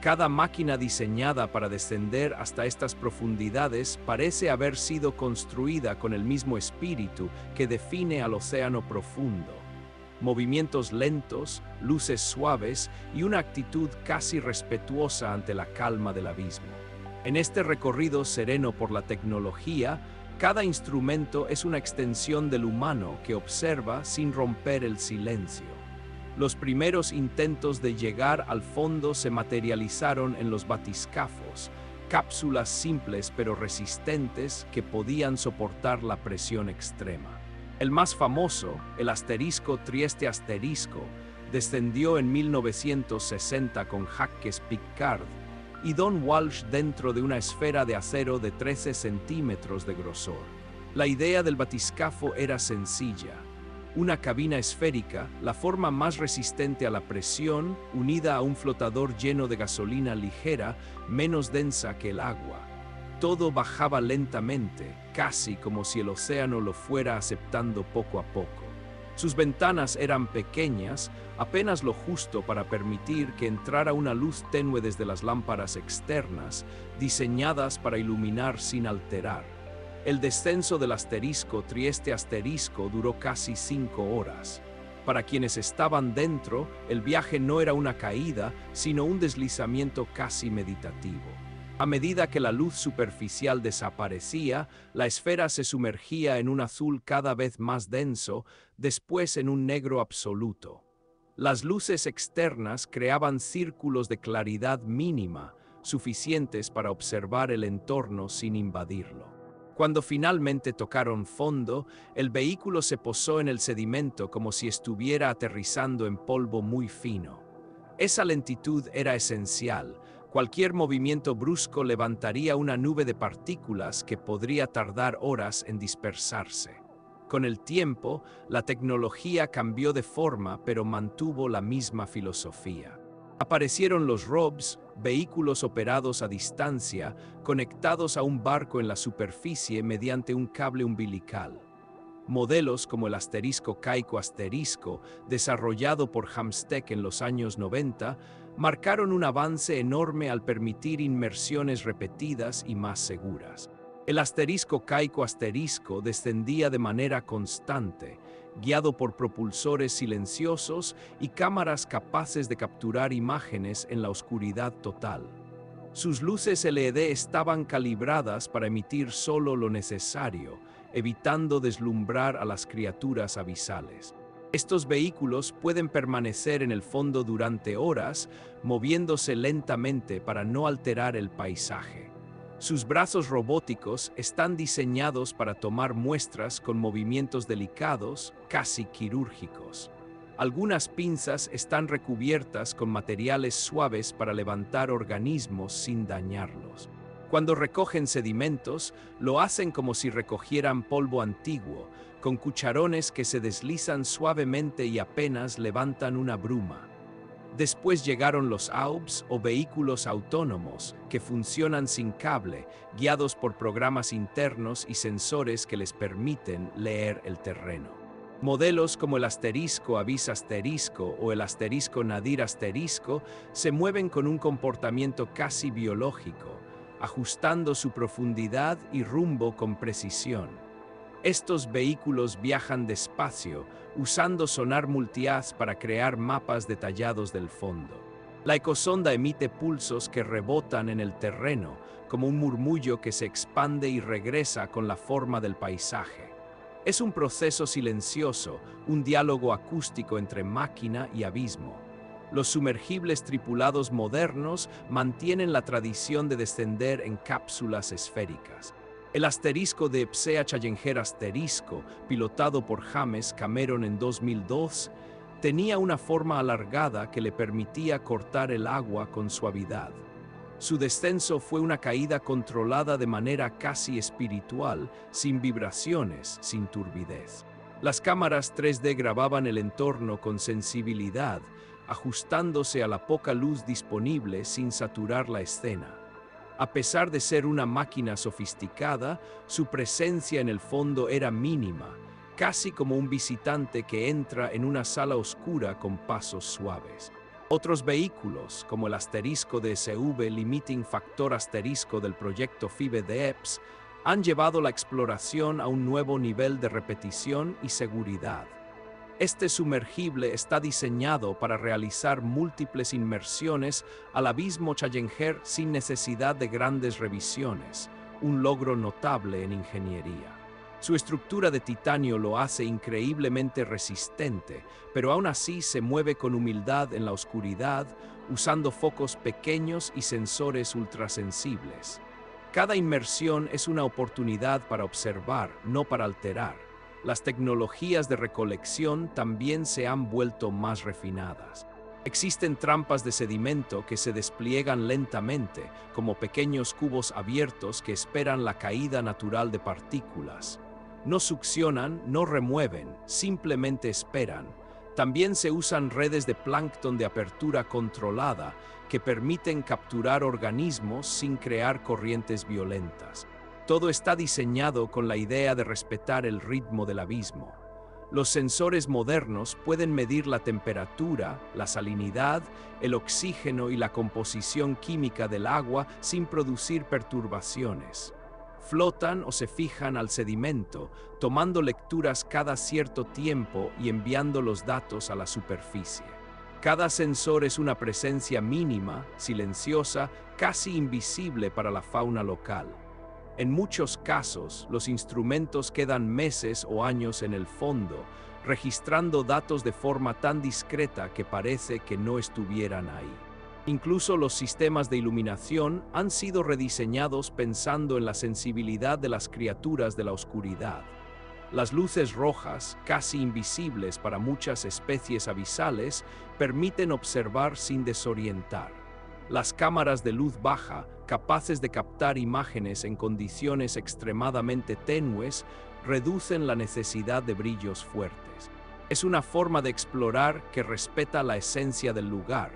Cada máquina diseñada para descender hasta estas profundidades parece haber sido construida con el mismo espíritu que define al océano profundo. Movimientos lentos, luces suaves y una actitud casi respetuosa ante la calma del abismo. En este recorrido sereno por la tecnología, cada instrumento es una extensión del humano que observa sin romper el silencio. Los primeros intentos de llegar al fondo se materializaron en los batiscafos, cápsulas simples pero resistentes que podían soportar la presión extrema. El más famoso, el asterisco Trieste Asterisco, descendió en 1960 con Jacques Piccard y Don Walsh dentro de una esfera de acero de 13 centímetros de grosor. La idea del batiscafo era sencilla. Una cabina esférica, la forma más resistente a la presión, unida a un flotador lleno de gasolina ligera, menos densa que el agua. Todo bajaba lentamente, casi como si el océano lo fuera aceptando poco a poco. Sus ventanas eran pequeñas, apenas lo justo para permitir que entrara una luz tenue desde las lámparas externas, diseñadas para iluminar sin alterar. El descenso del asterisco Trieste Asterisco duró casi 5 horas. Para quienes estaban dentro, el viaje no era una caída, sino un deslizamiento casi meditativo. A medida que la luz superficial desaparecía, la esfera se sumergía en un azul cada vez más denso, después en un negro absoluto. Las luces externas creaban círculos de claridad mínima, suficientes para observar el entorno sin invadirlo. Cuando finalmente tocaron fondo, el vehículo se posó en el sedimento como si estuviera aterrizando en polvo muy fino. Esa lentitud era esencial. Cualquier movimiento brusco levantaría una nube de partículas que podría tardar horas en dispersarse. Con el tiempo, la tecnología cambió de forma, pero mantuvo la misma filosofía. Aparecieron los ROVs, vehículos operados a distancia, conectados a un barco en la superficie mediante un cable umbilical. Modelos como el asterisco Kaiko Asterisco, desarrollado por Hamstec en los años 90, marcaron un avance enorme al permitir inmersiones repetidas y más seguras. El asterisco Kaiko asterisco descendía de manera constante, guiado por propulsores silenciosos y cámaras capaces de capturar imágenes en la oscuridad total. Sus luces LED estaban calibradas para emitir solo lo necesario, evitando deslumbrar a las criaturas abisales. Estos vehículos pueden permanecer en el fondo durante horas, moviéndose lentamente para no alterar el paisaje. Sus brazos robóticos están diseñados para tomar muestras con movimientos delicados, casi quirúrgicos. Algunas pinzas están recubiertas con materiales suaves para levantar organismos sin dañarlos. Cuando recogen sedimentos, lo hacen como si recogieran polvo antiguo, con cucharones que se deslizan suavemente y apenas levantan una bruma. Después llegaron los AUBs o vehículos autónomos, que funcionan sin cable, guiados por programas internos y sensores que les permiten leer el terreno. Modelos como el asterisco Avis asterisco o el asterisco Nadir asterisco se mueven con un comportamiento casi biológico, ajustando su profundidad y rumbo con precisión. Estos vehículos viajan despacio, usando sonar multiaz para crear mapas detallados del fondo. La ecosonda emite pulsos que rebotan en el terreno, como un murmullo que se expande y regresa con la forma del paisaje. Es un proceso silencioso, un diálogo acústico entre máquina y abismo. Los sumergibles tripulados modernos mantienen la tradición de descender en cápsulas esféricas. El asterisco de Psea Challenger asterisco, pilotado por James Cameron en 2002, tenía una forma alargada que le permitía cortar el agua con suavidad. Su descenso fue una caída controlada de manera casi espiritual, sin vibraciones, sin turbidez. Las cámaras 3D grababan el entorno con sensibilidad, ajustándose a la poca luz disponible sin saturar la escena. A pesar de ser una máquina sofisticada, su presencia en el fondo era mínima, casi como un visitante que entra en una sala oscura con pasos suaves. Otros vehículos, como el asterisco de SV Limiting Factor asterisco del proyecto FIBE de EPS, han llevado la exploración a un nuevo nivel de repetición y seguridad. Este sumergible está diseñado para realizar múltiples inmersiones al abismo Challenger sin necesidad de grandes revisiones, un logro notable en ingeniería. Su estructura de titanio lo hace increíblemente resistente, pero aún así se mueve con humildad en la oscuridad, usando focos pequeños y sensores ultrasensibles. Cada inmersión es una oportunidad para observar, no para alterar. Las tecnologías de recolección también se han vuelto más refinadas. Existen trampas de sedimento que se despliegan lentamente, como pequeños cubos abiertos que esperan la caída natural de partículas. No succionan, no remueven, simplemente esperan. También se usan redes de plancton de apertura controlada que permiten capturar organismos sin crear corrientes violentas. Todo está diseñado con la idea de respetar el ritmo del abismo. Los sensores modernos pueden medir la temperatura, la salinidad, el oxígeno y la composición química del agua sin producir perturbaciones. Flotan o se fijan al sedimento, tomando lecturas cada cierto tiempo y enviando los datos a la superficie. Cada sensor es una presencia mínima, silenciosa, casi invisible para la fauna local. En muchos casos, los instrumentos quedan meses o años en el fondo, registrando datos de forma tan discreta que parece que no estuvieran ahí. Incluso los sistemas de iluminación han sido rediseñados pensando en la sensibilidad de las criaturas de la oscuridad. Las luces rojas, casi invisibles para muchas especies abisales, permiten observar sin desorientar. Las cámaras de luz baja, capaces de captar imágenes en condiciones extremadamente tenues, reducen la necesidad de brillos fuertes. Es una forma de explorar que respeta la esencia del lugar,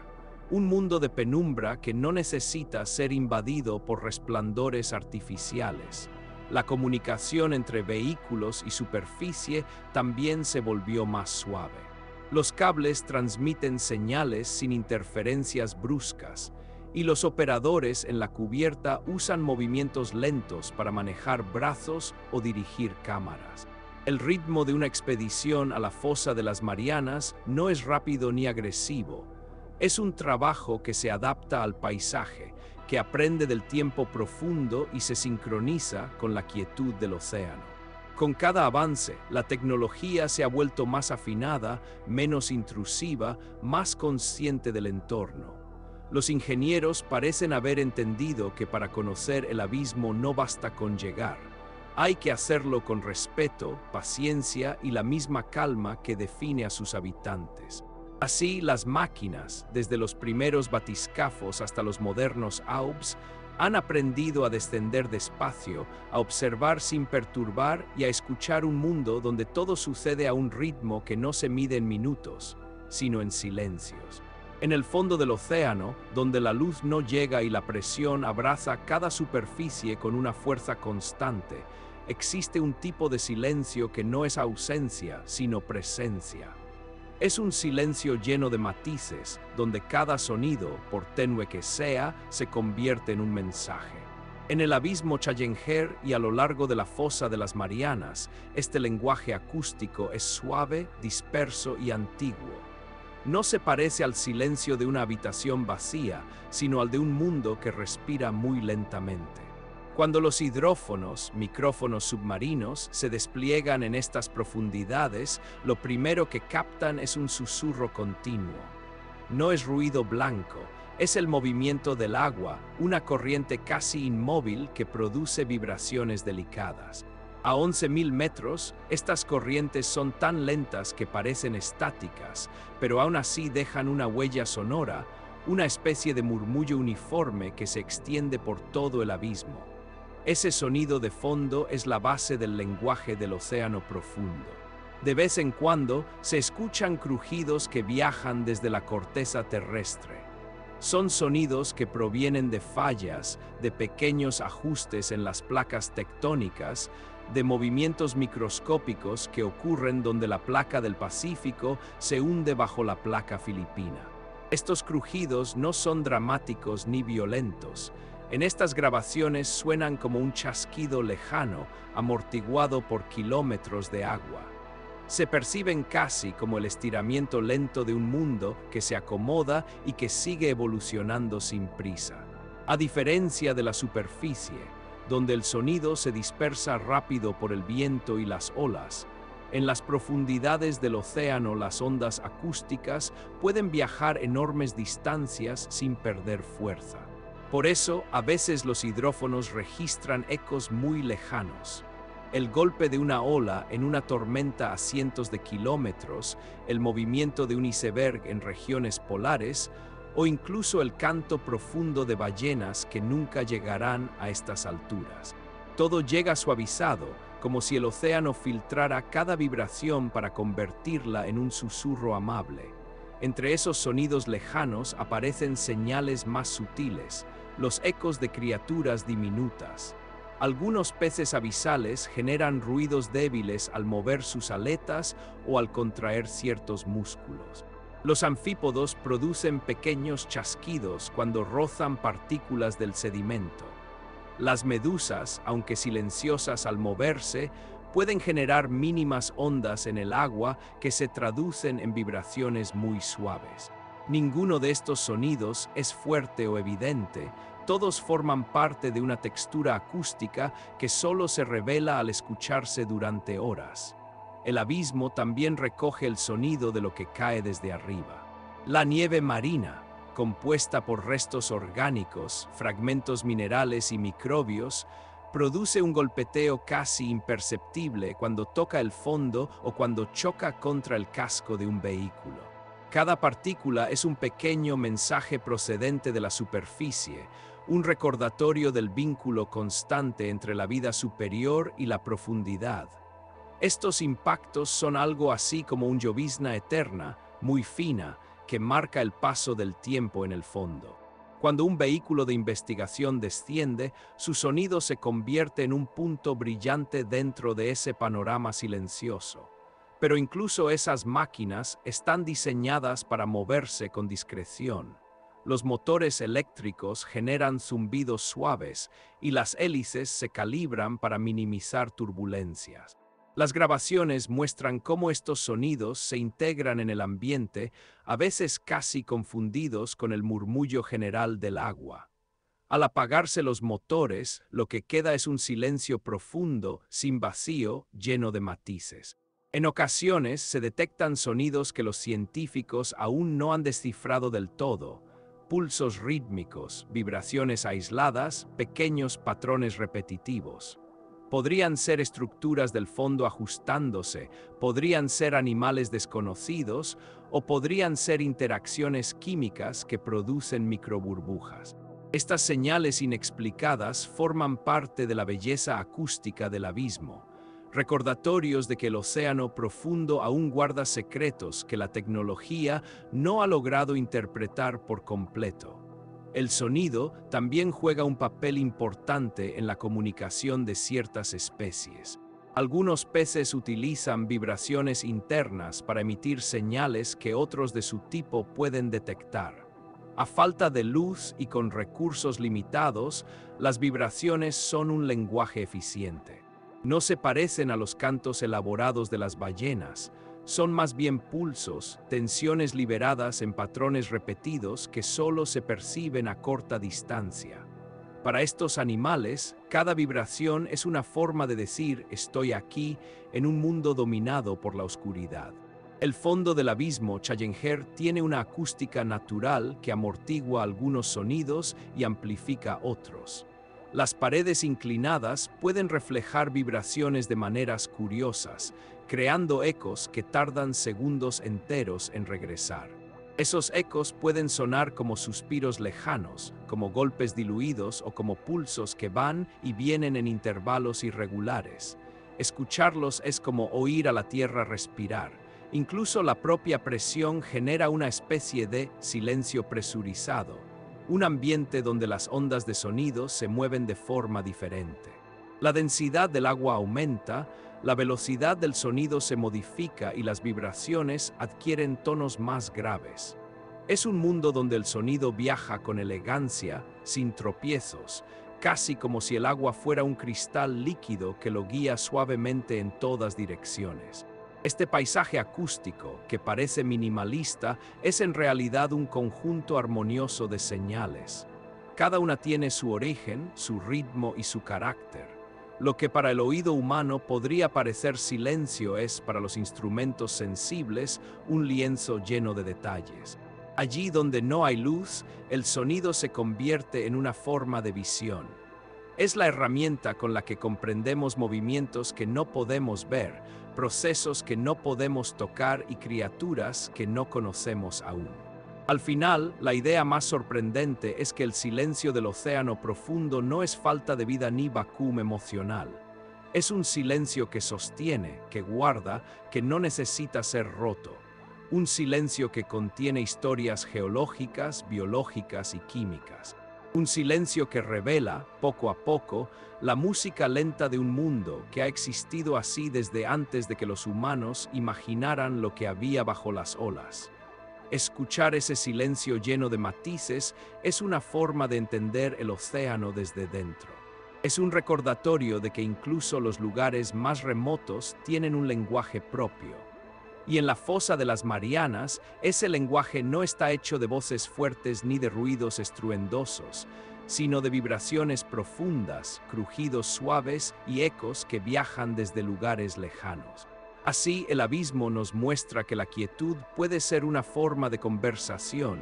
un mundo de penumbra que no necesita ser invadido por resplandores artificiales. La comunicación entre vehículos y superficie también se volvió más suave. Los cables transmiten señales sin interferencias bruscas, y los operadores en la cubierta usan movimientos lentos para manejar brazos o dirigir cámaras. El ritmo de una expedición a la fosa de las Marianas no es rápido ni agresivo. Es un trabajo que se adapta al paisaje, que aprende del tiempo profundo y se sincroniza con la quietud del océano. Con cada avance, la tecnología se ha vuelto más afinada, menos intrusiva, más consciente del entorno. Los ingenieros parecen haber entendido que para conocer el abismo no basta con llegar. Hay que hacerlo con respeto, paciencia y la misma calma que define a sus habitantes. Así, las máquinas, desde los primeros batiscafos hasta los modernos AUBs, han aprendido a descender despacio, a observar sin perturbar y a escuchar un mundo donde todo sucede a un ritmo que no se mide en minutos, sino en silencios. En el fondo del océano, donde la luz no llega y la presión abraza cada superficie con una fuerza constante, existe un tipo de silencio que no es ausencia, sino presencia. Es un silencio lleno de matices, donde cada sonido, por tenue que sea, se convierte en un mensaje. En el abismo Challenger y a lo largo de la fosa de las Marianas, este lenguaje acústico es suave, disperso y antiguo. No se parece al silencio de una habitación vacía, sino al de un mundo que respira muy lentamente. Cuando los hidrófonos, micrófonos submarinos, se despliegan en estas profundidades, lo primero que captan es un susurro continuo. No es ruido blanco, es el movimiento del agua, una corriente casi inmóvil que produce vibraciones delicadas. A 11.000 metros, estas corrientes son tan lentas que parecen estáticas, pero aún así dejan una huella sonora, una especie de murmullo uniforme que se extiende por todo el abismo. Ese sonido de fondo es la base del lenguaje del océano profundo. De vez en cuando se escuchan crujidos que viajan desde la corteza terrestre. Son sonidos que provienen de fallas, de pequeños ajustes en las placas tectónicas, de movimientos microscópicos que ocurren donde la placa del Pacífico se hunde bajo la placa filipina. Estos crujidos no son dramáticos ni violentos. En estas grabaciones suenan como un chasquido lejano, amortiguado por kilómetros de agua. Se perciben casi como el estiramiento lento de un mundo que se acomoda y que sigue evolucionando sin prisa. A diferencia de la superficie, donde el sonido se dispersa rápido por el viento y las olas, en las profundidades del océano las ondas acústicas pueden viajar enormes distancias sin perder fuerza. Por eso, a veces los hidrófonos registran ecos muy lejanos. El golpe de una ola en una tormenta a cientos de kilómetros, el movimiento de un iceberg en regiones polares, o incluso el canto profundo de ballenas que nunca llegarán a estas alturas. Todo llega suavizado, como si el océano filtrara cada vibración para convertirla en un susurro amable. Entre esos sonidos lejanos aparecen señales más sutiles, los ecos de criaturas diminutas. Algunos peces abisales generan ruidos débiles al mover sus aletas o al contraer ciertos músculos. Los anfípodos producen pequeños chasquidos cuando rozan partículas del sedimento. Las medusas, aunque silenciosas al moverse, pueden generar mínimas ondas en el agua que se traducen en vibraciones muy suaves. Ninguno de estos sonidos es fuerte o evidente, todos forman parte de una textura acústica que solo se revela al escucharse durante horas. El abismo también recoge el sonido de lo que cae desde arriba. La nieve marina, compuesta por restos orgánicos, fragmentos minerales y microbios, produce un golpeteo casi imperceptible cuando toca el fondo o cuando choca contra el casco de un vehículo. Cada partícula es un pequeño mensaje procedente de la superficie, un recordatorio del vínculo constante entre la vida superior y la profundidad. Estos impactos son algo así como una llovizna eterna, muy fina, que marca el paso del tiempo en el fondo. Cuando un vehículo de investigación desciende, su sonido se convierte en un punto brillante dentro de ese panorama silencioso. Pero incluso esas máquinas están diseñadas para moverse con discreción. Los motores eléctricos generan zumbidos suaves y las hélices se calibran para minimizar turbulencias. Las grabaciones muestran cómo estos sonidos se integran en el ambiente, a veces casi confundidos con el murmullo general del agua. Al apagarse los motores, lo que queda es un silencio profundo, sin vacío, lleno de matices. En ocasiones se detectan sonidos que los científicos aún no han descifrado del todo: pulsos rítmicos, vibraciones aisladas, pequeños patrones repetitivos. Podrían ser estructuras del fondo ajustándose, podrían ser animales desconocidos o podrían ser interacciones químicas que producen microburbujas. Estas señales inexplicadas forman parte de la belleza acústica del abismo, recordatorios de que el océano profundo aún guarda secretos que la tecnología no ha logrado interpretar por completo. El sonido también juega un papel importante en la comunicación de ciertas especies. Algunos peces utilizan vibraciones internas para emitir señales que otros de su tipo pueden detectar. A falta de luz y con recursos limitados, las vibraciones son un lenguaje eficiente. No se parecen a los cantos elaborados de las ballenas, son más bien pulsos, tensiones liberadas en patrones repetidos que solo se perciben a corta distancia. Para estos animales, cada vibración es una forma de decir estoy aquí en un mundo dominado por la oscuridad. El fondo del abismo Challenger tiene una acústica natural que amortigua algunos sonidos y amplifica otros. Las paredes inclinadas pueden reflejar vibraciones de maneras curiosas, creando ecos que tardan segundos enteros en regresar. Esos ecos pueden sonar como suspiros lejanos, como golpes diluidos o como pulsos que van y vienen en intervalos irregulares. Escucharlos es como oír a la tierra respirar. Incluso la propia presión genera una especie de silencio presurizado, un ambiente donde las ondas de sonido se mueven de forma diferente. La densidad del agua aumenta, la velocidad del sonido se modifica y las vibraciones adquieren tonos más graves. Es un mundo donde el sonido viaja con elegancia, sin tropiezos, casi como si el agua fuera un cristal líquido que lo guía suavemente en todas direcciones. Este paisaje acústico, que parece minimalista, es en realidad un conjunto armonioso de señales. Cada una tiene su origen, su ritmo y su carácter. Lo que para el oído humano podría parecer silencio es, para los instrumentos sensibles, un lienzo lleno de detalles. Allí donde no hay luz, el sonido se convierte en una forma de visión. Es la herramienta con la que comprendemos movimientos que no podemos ver, procesos que no podemos tocar y criaturas que no conocemos aún. Al final, la idea más sorprendente es que el silencio del océano profundo no es falta de vida ni vacuum emocional. Es un silencio que sostiene, que guarda, que no necesita ser roto. Un silencio que contiene historias geológicas, biológicas y químicas. Un silencio que revela, poco a poco, la música lenta de un mundo que ha existido así desde antes de que los humanos imaginaran lo que había bajo las olas. Escuchar ese silencio lleno de matices es una forma de entender el océano desde dentro. Es un recordatorio de que incluso los lugares más remotos tienen un lenguaje propio. Y en la fosa de las Marianas, ese lenguaje no está hecho de voces fuertes ni de ruidos estruendosos, sino de vibraciones profundas, crujidos suaves y ecos que viajan desde lugares lejanos. Así, el abismo nos muestra que la quietud puede ser una forma de conversación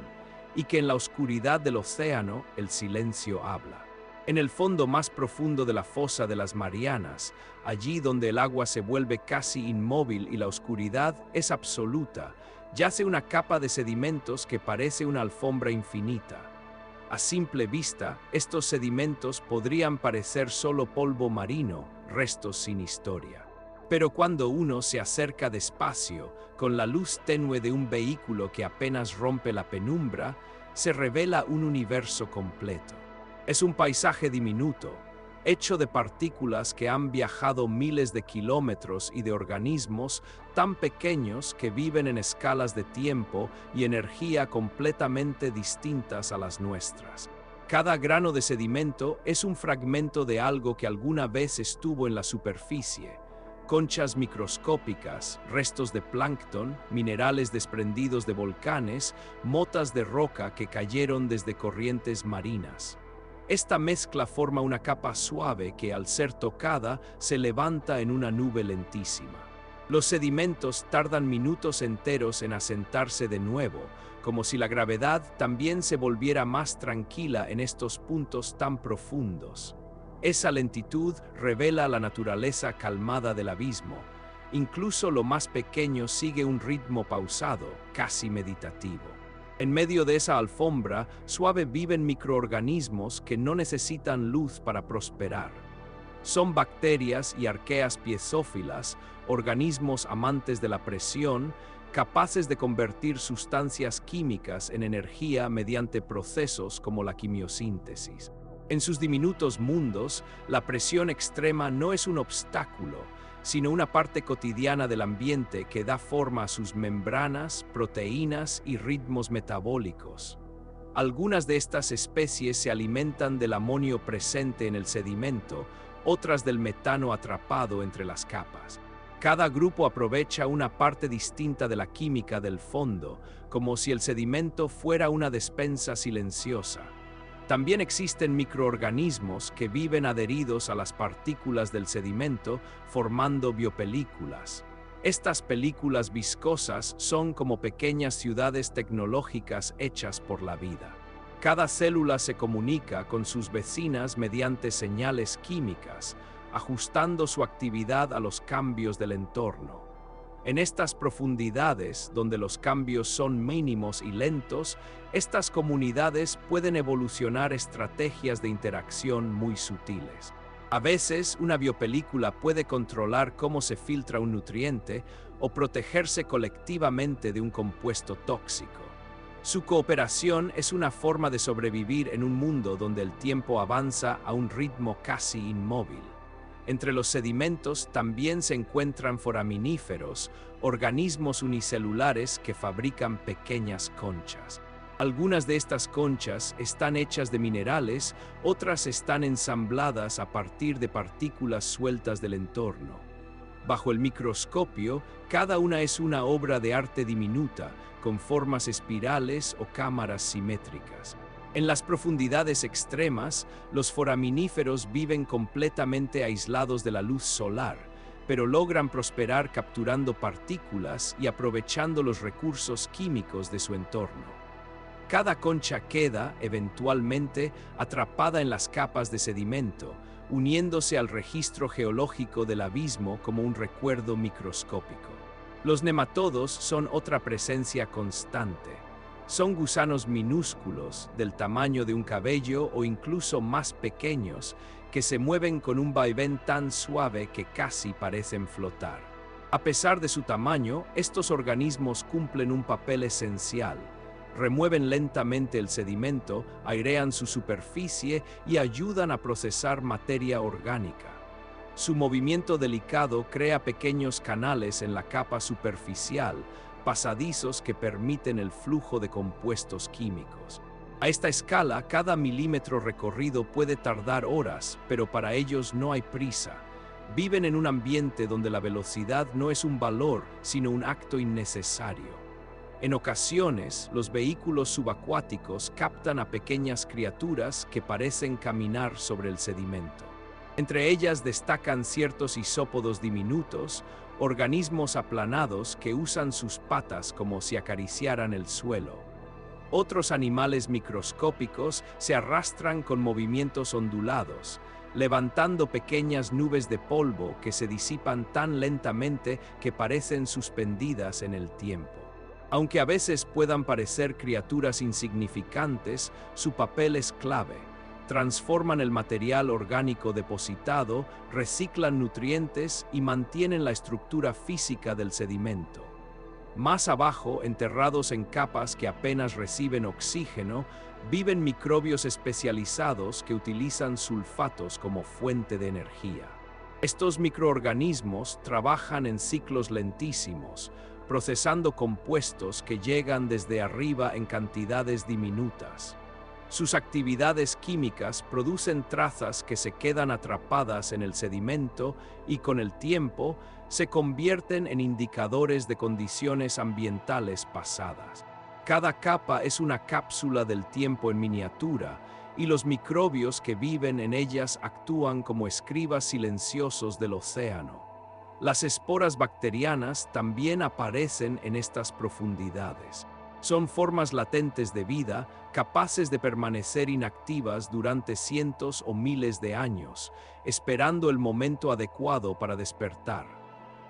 y que en la oscuridad del océano el silencio habla. En el fondo más profundo de la fosa de las Marianas, allí donde el agua se vuelve casi inmóvil y la oscuridad es absoluta, yace una capa de sedimentos que parece una alfombra infinita. A simple vista, estos sedimentos podrían parecer solo polvo marino, restos sin historia. Pero cuando uno se acerca despacio, con la luz tenue de un vehículo que apenas rompe la penumbra, se revela un universo completo. Es un paisaje diminuto, hecho de partículas que han viajado miles de kilómetros y de organismos tan pequeños que viven en escalas de tiempo y energía completamente distintas a las nuestras. Cada grano de sedimento es un fragmento de algo que alguna vez estuvo en la superficie. Conchas microscópicas, restos de plancton, minerales desprendidos de volcanes, motas de roca que cayeron desde corrientes marinas. Esta mezcla forma una capa suave que, al ser tocada, se levanta en una nube lentísima. Los sedimentos tardan minutos enteros en asentarse de nuevo, como si la gravedad también se volviera más tranquila en estos puntos tan profundos. Esa lentitud revela la naturaleza calmada del abismo. Incluso lo más pequeño sigue un ritmo pausado, casi meditativo. En medio de esa alfombra suave viven microorganismos que no necesitan luz para prosperar. Son bacterias y arqueas piezófilas, organismos amantes de la presión, capaces de convertir sustancias químicas en energía mediante procesos como la quimiosíntesis. En sus diminutos mundos, la presión extrema no es un obstáculo, sino una parte cotidiana del ambiente que da forma a sus membranas, proteínas y ritmos metabólicos. Algunas de estas especies se alimentan del amonio presente en el sedimento, otras del metano atrapado entre las capas. Cada grupo aprovecha una parte distinta de la química del fondo, como si el sedimento fuera una despensa silenciosa. También existen microorganismos que viven adheridos a las partículas del sedimento, formando biopelículas. Estas películas viscosas son como pequeñas ciudades tecnológicas hechas por la vida. Cada célula se comunica con sus vecinas mediante señales químicas, ajustando su actividad a los cambios del entorno. En estas profundidades, donde los cambios son mínimos y lentos, estas comunidades pueden evolucionar estrategias de interacción muy sutiles. A veces, una biopelícula puede controlar cómo se filtra un nutriente o protegerse colectivamente de un compuesto tóxico. Su cooperación es una forma de sobrevivir en un mundo donde el tiempo avanza a un ritmo casi inmóvil. Entre los sedimentos también se encuentran foraminíferos, organismos unicelulares que fabrican pequeñas conchas. Algunas de estas conchas están hechas de minerales, otras están ensambladas a partir de partículas sueltas del entorno. Bajo el microscopio, cada una es una obra de arte diminuta, con formas espirales o cámaras simétricas. En las profundidades extremas, los foraminíferos viven completamente aislados de la luz solar, pero logran prosperar capturando partículas y aprovechando los recursos químicos de su entorno. Cada concha queda, eventualmente, atrapada en las capas de sedimento, uniéndose al registro geológico del abismo como un recuerdo microscópico. Los nematodos son otra presencia constante. Son gusanos minúsculos, del tamaño de un cabello o incluso más pequeños, que se mueven con un vaivén tan suave que casi parecen flotar. A pesar de su tamaño, estos organismos cumplen un papel esencial. Remueven lentamente el sedimento, airean su superficie y ayudan a procesar materia orgánica. Su movimiento delicado crea pequeños canales en la capa superficial, pasadizos que permiten el flujo de compuestos químicos. A esta escala, cada milímetro recorrido puede tardar horas, pero para ellos no hay prisa. Viven en un ambiente donde la velocidad no es un valor, sino un acto innecesario. En ocasiones, los vehículos subacuáticos captan a pequeñas criaturas que parecen caminar sobre el sedimento. Entre ellas destacan ciertos isópodos diminutos, organismos aplanados que usan sus patas como si acariciaran el suelo. Otros animales microscópicos se arrastran con movimientos ondulados, levantando pequeñas nubes de polvo que se disipan tan lentamente que parecen suspendidas en el tiempo. Aunque a veces puedan parecer criaturas insignificantes, su papel es clave. Transforman el material orgánico depositado, reciclan nutrientes y mantienen la estructura física del sedimento. Más abajo, enterrados en capas que apenas reciben oxígeno, viven microbios especializados que utilizan sulfatos como fuente de energía. Estos microorganismos trabajan en ciclos lentísimos, procesando compuestos que llegan desde arriba en cantidades diminutas. Sus actividades químicas producen trazas que se quedan atrapadas en el sedimento y con el tiempo se convierten en indicadores de condiciones ambientales pasadas. Cada capa es una cápsula del tiempo en miniatura y los microbios que viven en ellas actúan como escribas silenciosos del océano. Las esporas bacterianas también aparecen en estas profundidades. Son formas latentes de vida capaces de permanecer inactivas durante cientos o miles de años, esperando el momento adecuado para despertar.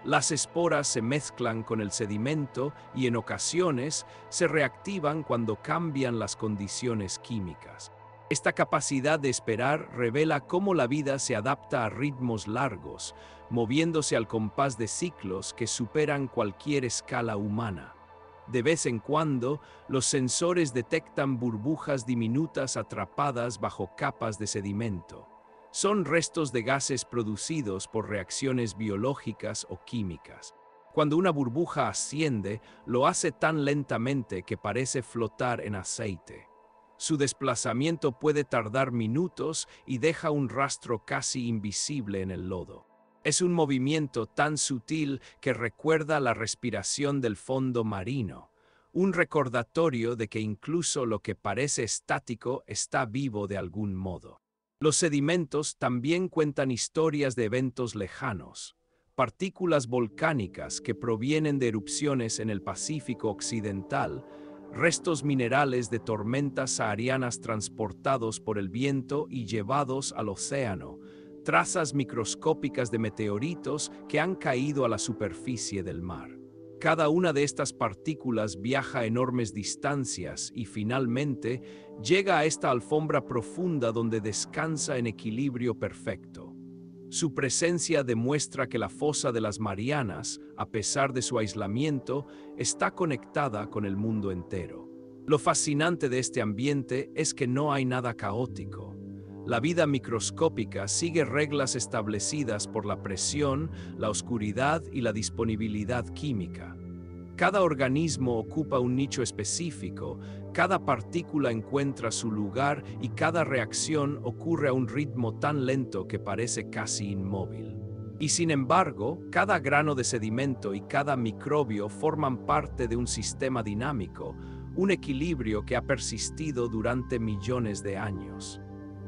Las esporas se mezclan con el sedimento y en ocasiones se reactivan cuando cambian las condiciones químicas. Esta capacidad de esperar revela cómo la vida se adapta a ritmos largos, moviéndose al compás de ciclos que superan cualquier escala humana. De vez en cuando, los sensores detectan burbujas diminutas atrapadas bajo capas de sedimento. Son restos de gases producidos por reacciones biológicas o químicas. Cuando una burbuja asciende, lo hace tan lentamente que parece flotar en aceite. Su desplazamiento puede tardar minutos y deja un rastro casi invisible en el lodo. Es un movimiento tan sutil que recuerda la respiración del fondo marino, un recordatorio de que incluso lo que parece estático está vivo de algún modo. Los sedimentos también cuentan historias de eventos lejanos, partículas volcánicas que provienen de erupciones en el Pacífico Occidental, restos minerales de tormentas saharianas transportados por el viento y llevados al océano, trazas microscópicas de meteoritos que han caído a la superficie del mar. Cada una de estas partículas viaja enormes distancias y finalmente llega a esta alfombra profunda donde descansa en equilibrio perfecto. Su presencia demuestra que la fosa de las Marianas, a pesar de su aislamiento, está conectada con el mundo entero. Lo fascinante de este ambiente es que no hay nada caótico. La vida microscópica sigue reglas establecidas por la presión, la oscuridad y la disponibilidad química. Cada organismo ocupa un nicho específico, cada partícula encuentra su lugar y cada reacción ocurre a un ritmo tan lento que parece casi inmóvil. Y sin embargo, cada grano de sedimento y cada microbio forman parte de un sistema dinámico, un equilibrio que ha persistido durante millones de años.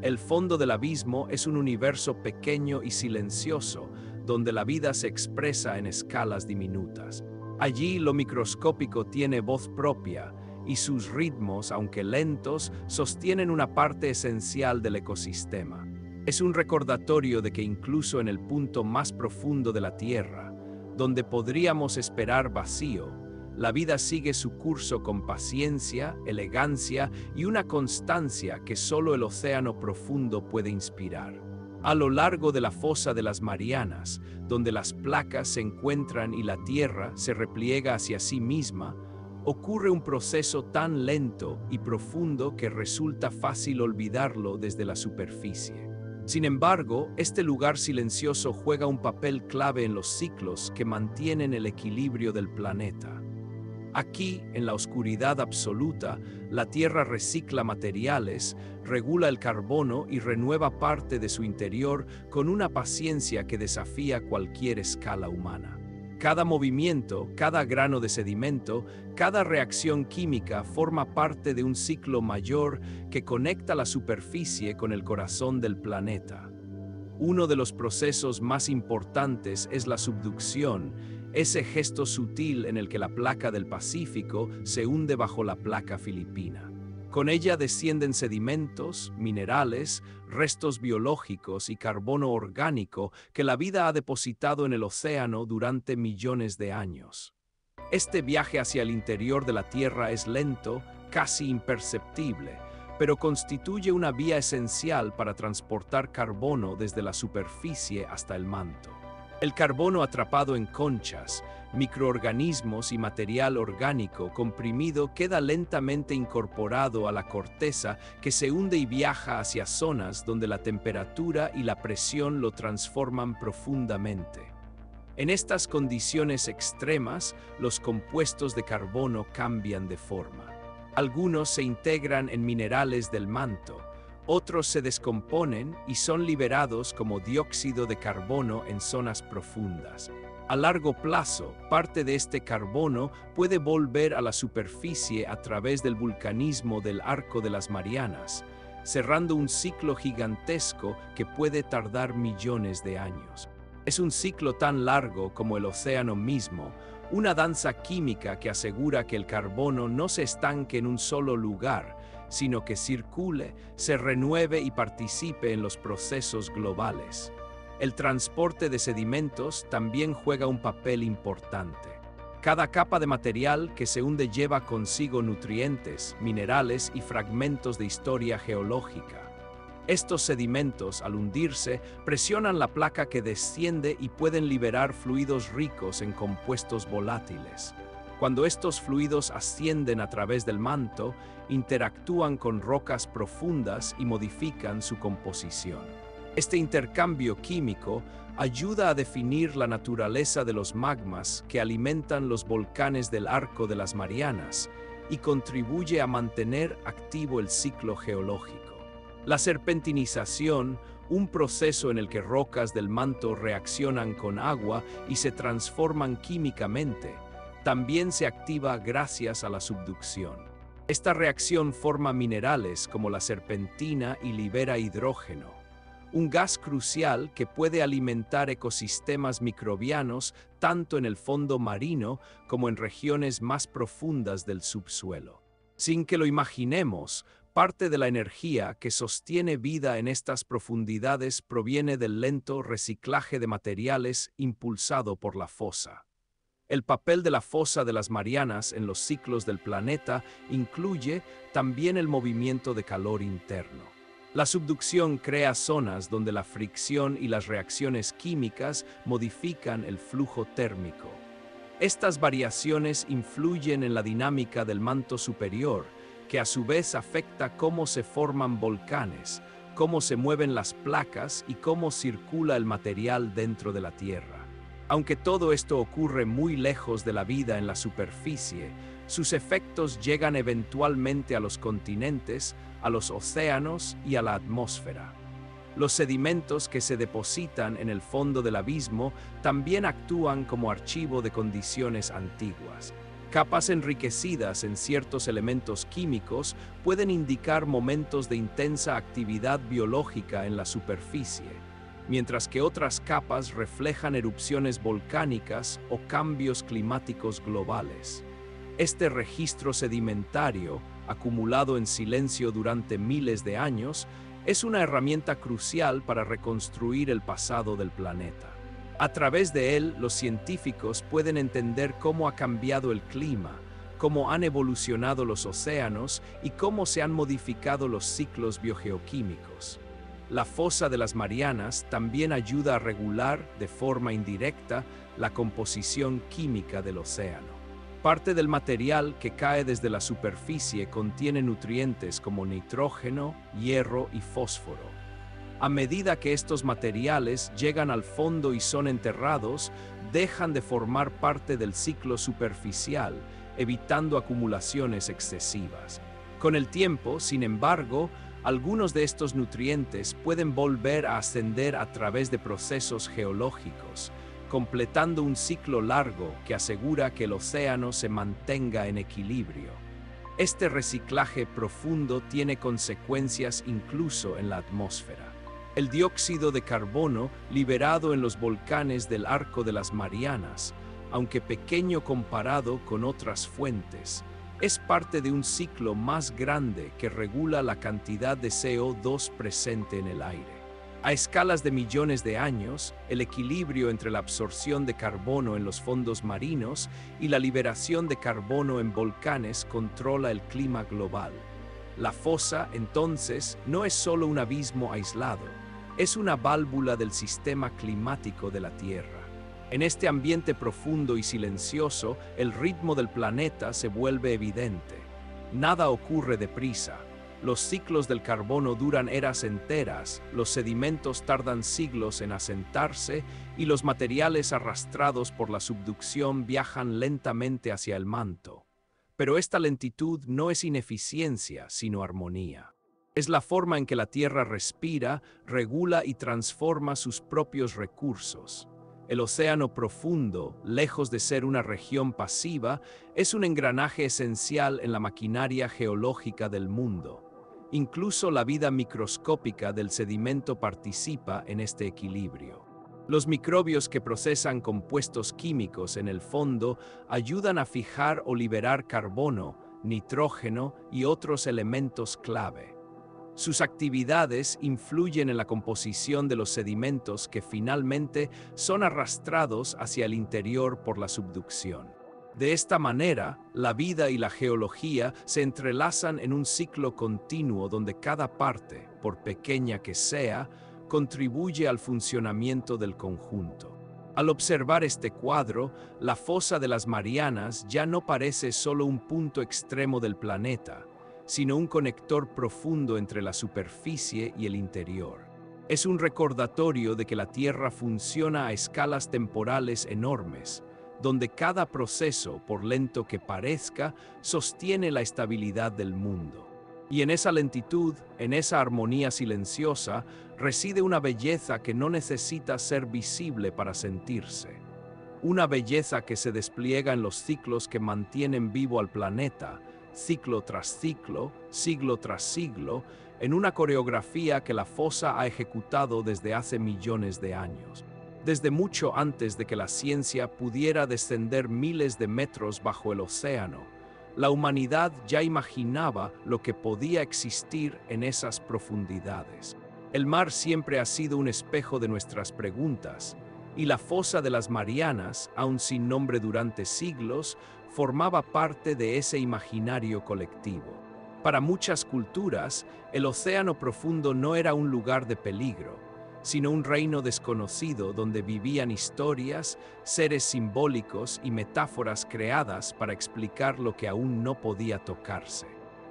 El fondo del abismo es un universo pequeño y silencioso, donde la vida se expresa en escalas diminutas. Allí lo microscópico tiene voz propia, y sus ritmos, aunque lentos, sostienen una parte esencial del ecosistema. Es un recordatorio de que incluso en el punto más profundo de la Tierra, donde podríamos esperar vacío, la vida sigue su curso con paciencia, elegancia y una constancia que solo el océano profundo puede inspirar. A lo largo de la fosa de las Marianas, donde las placas se encuentran y la Tierra se repliega hacia sí misma, ocurre un proceso tan lento y profundo que resulta fácil olvidarlo desde la superficie. Sin embargo, este lugar silencioso juega un papel clave en los ciclos que mantienen el equilibrio del planeta. Aquí, en la oscuridad absoluta, la Tierra recicla materiales, regula el carbono y renueva parte de su interior con una paciencia que desafía cualquier escala humana. Cada movimiento, cada grano de sedimento, cada reacción química forma parte de un ciclo mayor que conecta la superficie con el corazón del planeta. Uno de los procesos más importantes es la subducción, ese gesto sutil en el que la placa del Pacífico se hunde bajo la placa filipina. Con ella descienden sedimentos, minerales, restos biológicos y carbono orgánico que la vida ha depositado en el océano durante millones de años. Este viaje hacia el interior de la Tierra es lento, casi imperceptible, pero constituye una vía esencial para transportar carbono desde la superficie hasta el manto. El carbono atrapado en conchas, microorganismos y material orgánico comprimido queda lentamente incorporado a la corteza, que se hunde y viaja hacia zonas donde la temperatura y la presión lo transforman profundamente. En estas condiciones extremas, los compuestos de carbono cambian de forma. Algunos se integran en minerales del manto, otros se descomponen y son liberados como dióxido de carbono en zonas profundas. A largo plazo, parte de este carbono puede volver a la superficie a través del vulcanismo del Arco de las Marianas, cerrando un ciclo gigantesco que puede tardar millones de años. Es un ciclo tan largo como el océano mismo, una danza química que asegura que el carbono no se estanque en un solo lugar, sino que circule, se renueve y participe en los procesos globales. El transporte de sedimentos también juega un papel importante. Cada capa de material que se hunde lleva consigo nutrientes, minerales y fragmentos de historia geológica. Estos sedimentos, al hundirse, presionan la placa que desciende y pueden liberar fluidos ricos en compuestos volátiles. Cuando estos fluidos ascienden a través del manto, interactúan con rocas profundas y modifican su composición. Este intercambio químico ayuda a definir la naturaleza de los magmas que alimentan los volcanes del Arco de las Marianas y contribuye a mantener activo el ciclo geológico. La serpentinización, un proceso en el que rocas del manto reaccionan con agua y se transforman químicamente, también se activa gracias a la subducción. Esta reacción forma minerales como la serpentina y libera hidrógeno, un gas crucial que puede alimentar ecosistemas microbianos tanto en el fondo marino como en regiones más profundas del subsuelo. Sin que lo imaginemos, parte de la energía que sostiene vida en estas profundidades proviene del lento reciclaje de materiales impulsado por la fosa. El papel de la fosa de las Marianas en los ciclos del planeta incluye también el movimiento de calor interno. La subducción crea zonas donde la fricción y las reacciones químicas modifican el flujo térmico. Estas variaciones influyen en la dinámica del manto superior, que a su vez afecta cómo se forman volcanes, cómo se mueven las placas y cómo circula el material dentro de la Tierra. Aunque todo esto ocurre muy lejos de la vida en la superficie, sus efectos llegan eventualmente a los continentes, a los océanos y a la atmósfera. Los sedimentos que se depositan en el fondo del abismo también actúan como archivo de condiciones antiguas. Capas enriquecidas en ciertos elementos químicos pueden indicar momentos de intensa actividad biológica en la superficie, mientras que otras capas reflejan erupciones volcánicas o cambios climáticos globales. Este registro sedimentario, acumulado en silencio durante miles de años, es una herramienta crucial para reconstruir el pasado del planeta. A través de él, los científicos pueden entender cómo ha cambiado el clima, cómo han evolucionado los océanos y cómo se han modificado los ciclos biogeoquímicos. La fosa de las Marianas también ayuda a regular, de forma indirecta, la composición química del océano. Parte del material que cae desde la superficie contiene nutrientes como nitrógeno, hierro y fósforo. A medida que estos materiales llegan al fondo y son enterrados, dejan de formar parte del ciclo superficial, evitando acumulaciones excesivas. Con el tiempo, sin embargo, algunos de estos nutrientes pueden volver a ascender a través de procesos geológicos, completando un ciclo largo que asegura que el océano se mantenga en equilibrio. Este reciclaje profundo tiene consecuencias incluso en la atmósfera. El dióxido de carbono liberado en los volcanes del Arco de las Marianas, aunque pequeño comparado con otras fuentes, es parte de un ciclo más grande que regula la cantidad de CO2 presente en el aire. A escalas de millones de años, el equilibrio entre la absorción de carbono en los fondos marinos y la liberación de carbono en volcanes controla el clima global. La fosa, entonces, no es solo un abismo aislado, es una válvula del sistema climático de la Tierra. En este ambiente profundo y silencioso, el ritmo del planeta se vuelve evidente. Nada ocurre deprisa. Los ciclos del carbono duran eras enteras, los sedimentos tardan siglos en asentarse y los materiales arrastrados por la subducción viajan lentamente hacia el manto. Pero esta lentitud no es ineficiencia, sino armonía. Es la forma en que la Tierra respira, regula y transforma sus propios recursos. El océano profundo, lejos de ser una región pasiva, es un engranaje esencial en la maquinaria geológica del mundo. Incluso la vida microscópica del sedimento participa en este equilibrio. Los microbios que procesan compuestos químicos en el fondo ayudan a fijar o liberar carbono, nitrógeno y otros elementos clave. Sus actividades influyen en la composición de los sedimentos que finalmente son arrastrados hacia el interior por la subducción. De esta manera, la vida y la geología se entrelazan en un ciclo continuo donde cada parte, por pequeña que sea, contribuye al funcionamiento del conjunto. Al observar este cuadro, la fosa de las Marianas ya no parece solo un punto extremo del planeta, sino un conector profundo entre la superficie y el interior. Es un recordatorio de que la Tierra funciona a escalas temporales enormes, donde cada proceso, por lento que parezca, sostiene la estabilidad del mundo. Y en esa lentitud, en esa armonía silenciosa, reside una belleza que no necesita ser visible para sentirse. Una belleza que se despliega en los ciclos que mantienen vivo al planeta, ciclo tras ciclo, siglo tras siglo, en una coreografía que la fosa ha ejecutado desde hace millones de años. Desde mucho antes de que la ciencia pudiera descender miles de metros bajo el océano, la humanidad ya imaginaba lo que podía existir en esas profundidades. El mar siempre ha sido un espejo de nuestras preguntas, y la fosa de las Marianas, aun sin nombre durante siglos, formaba parte de ese imaginario colectivo. Para muchas culturas, el océano profundo no era un lugar de peligro, sino un reino desconocido donde vivían historias, seres simbólicos y metáforas creadas para explicar lo que aún no podía tocarse.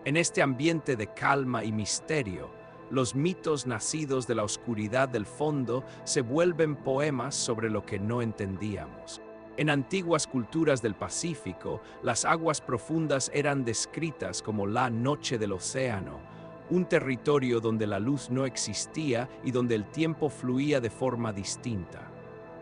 En este ambiente de calma y misterio, los mitos nacidos de la oscuridad del fondo se vuelven poemas sobre lo que no entendíamos. En antiguas culturas del Pacífico, las aguas profundas eran descritas como la noche del océano, un territorio donde la luz no existía y donde el tiempo fluía de forma distinta.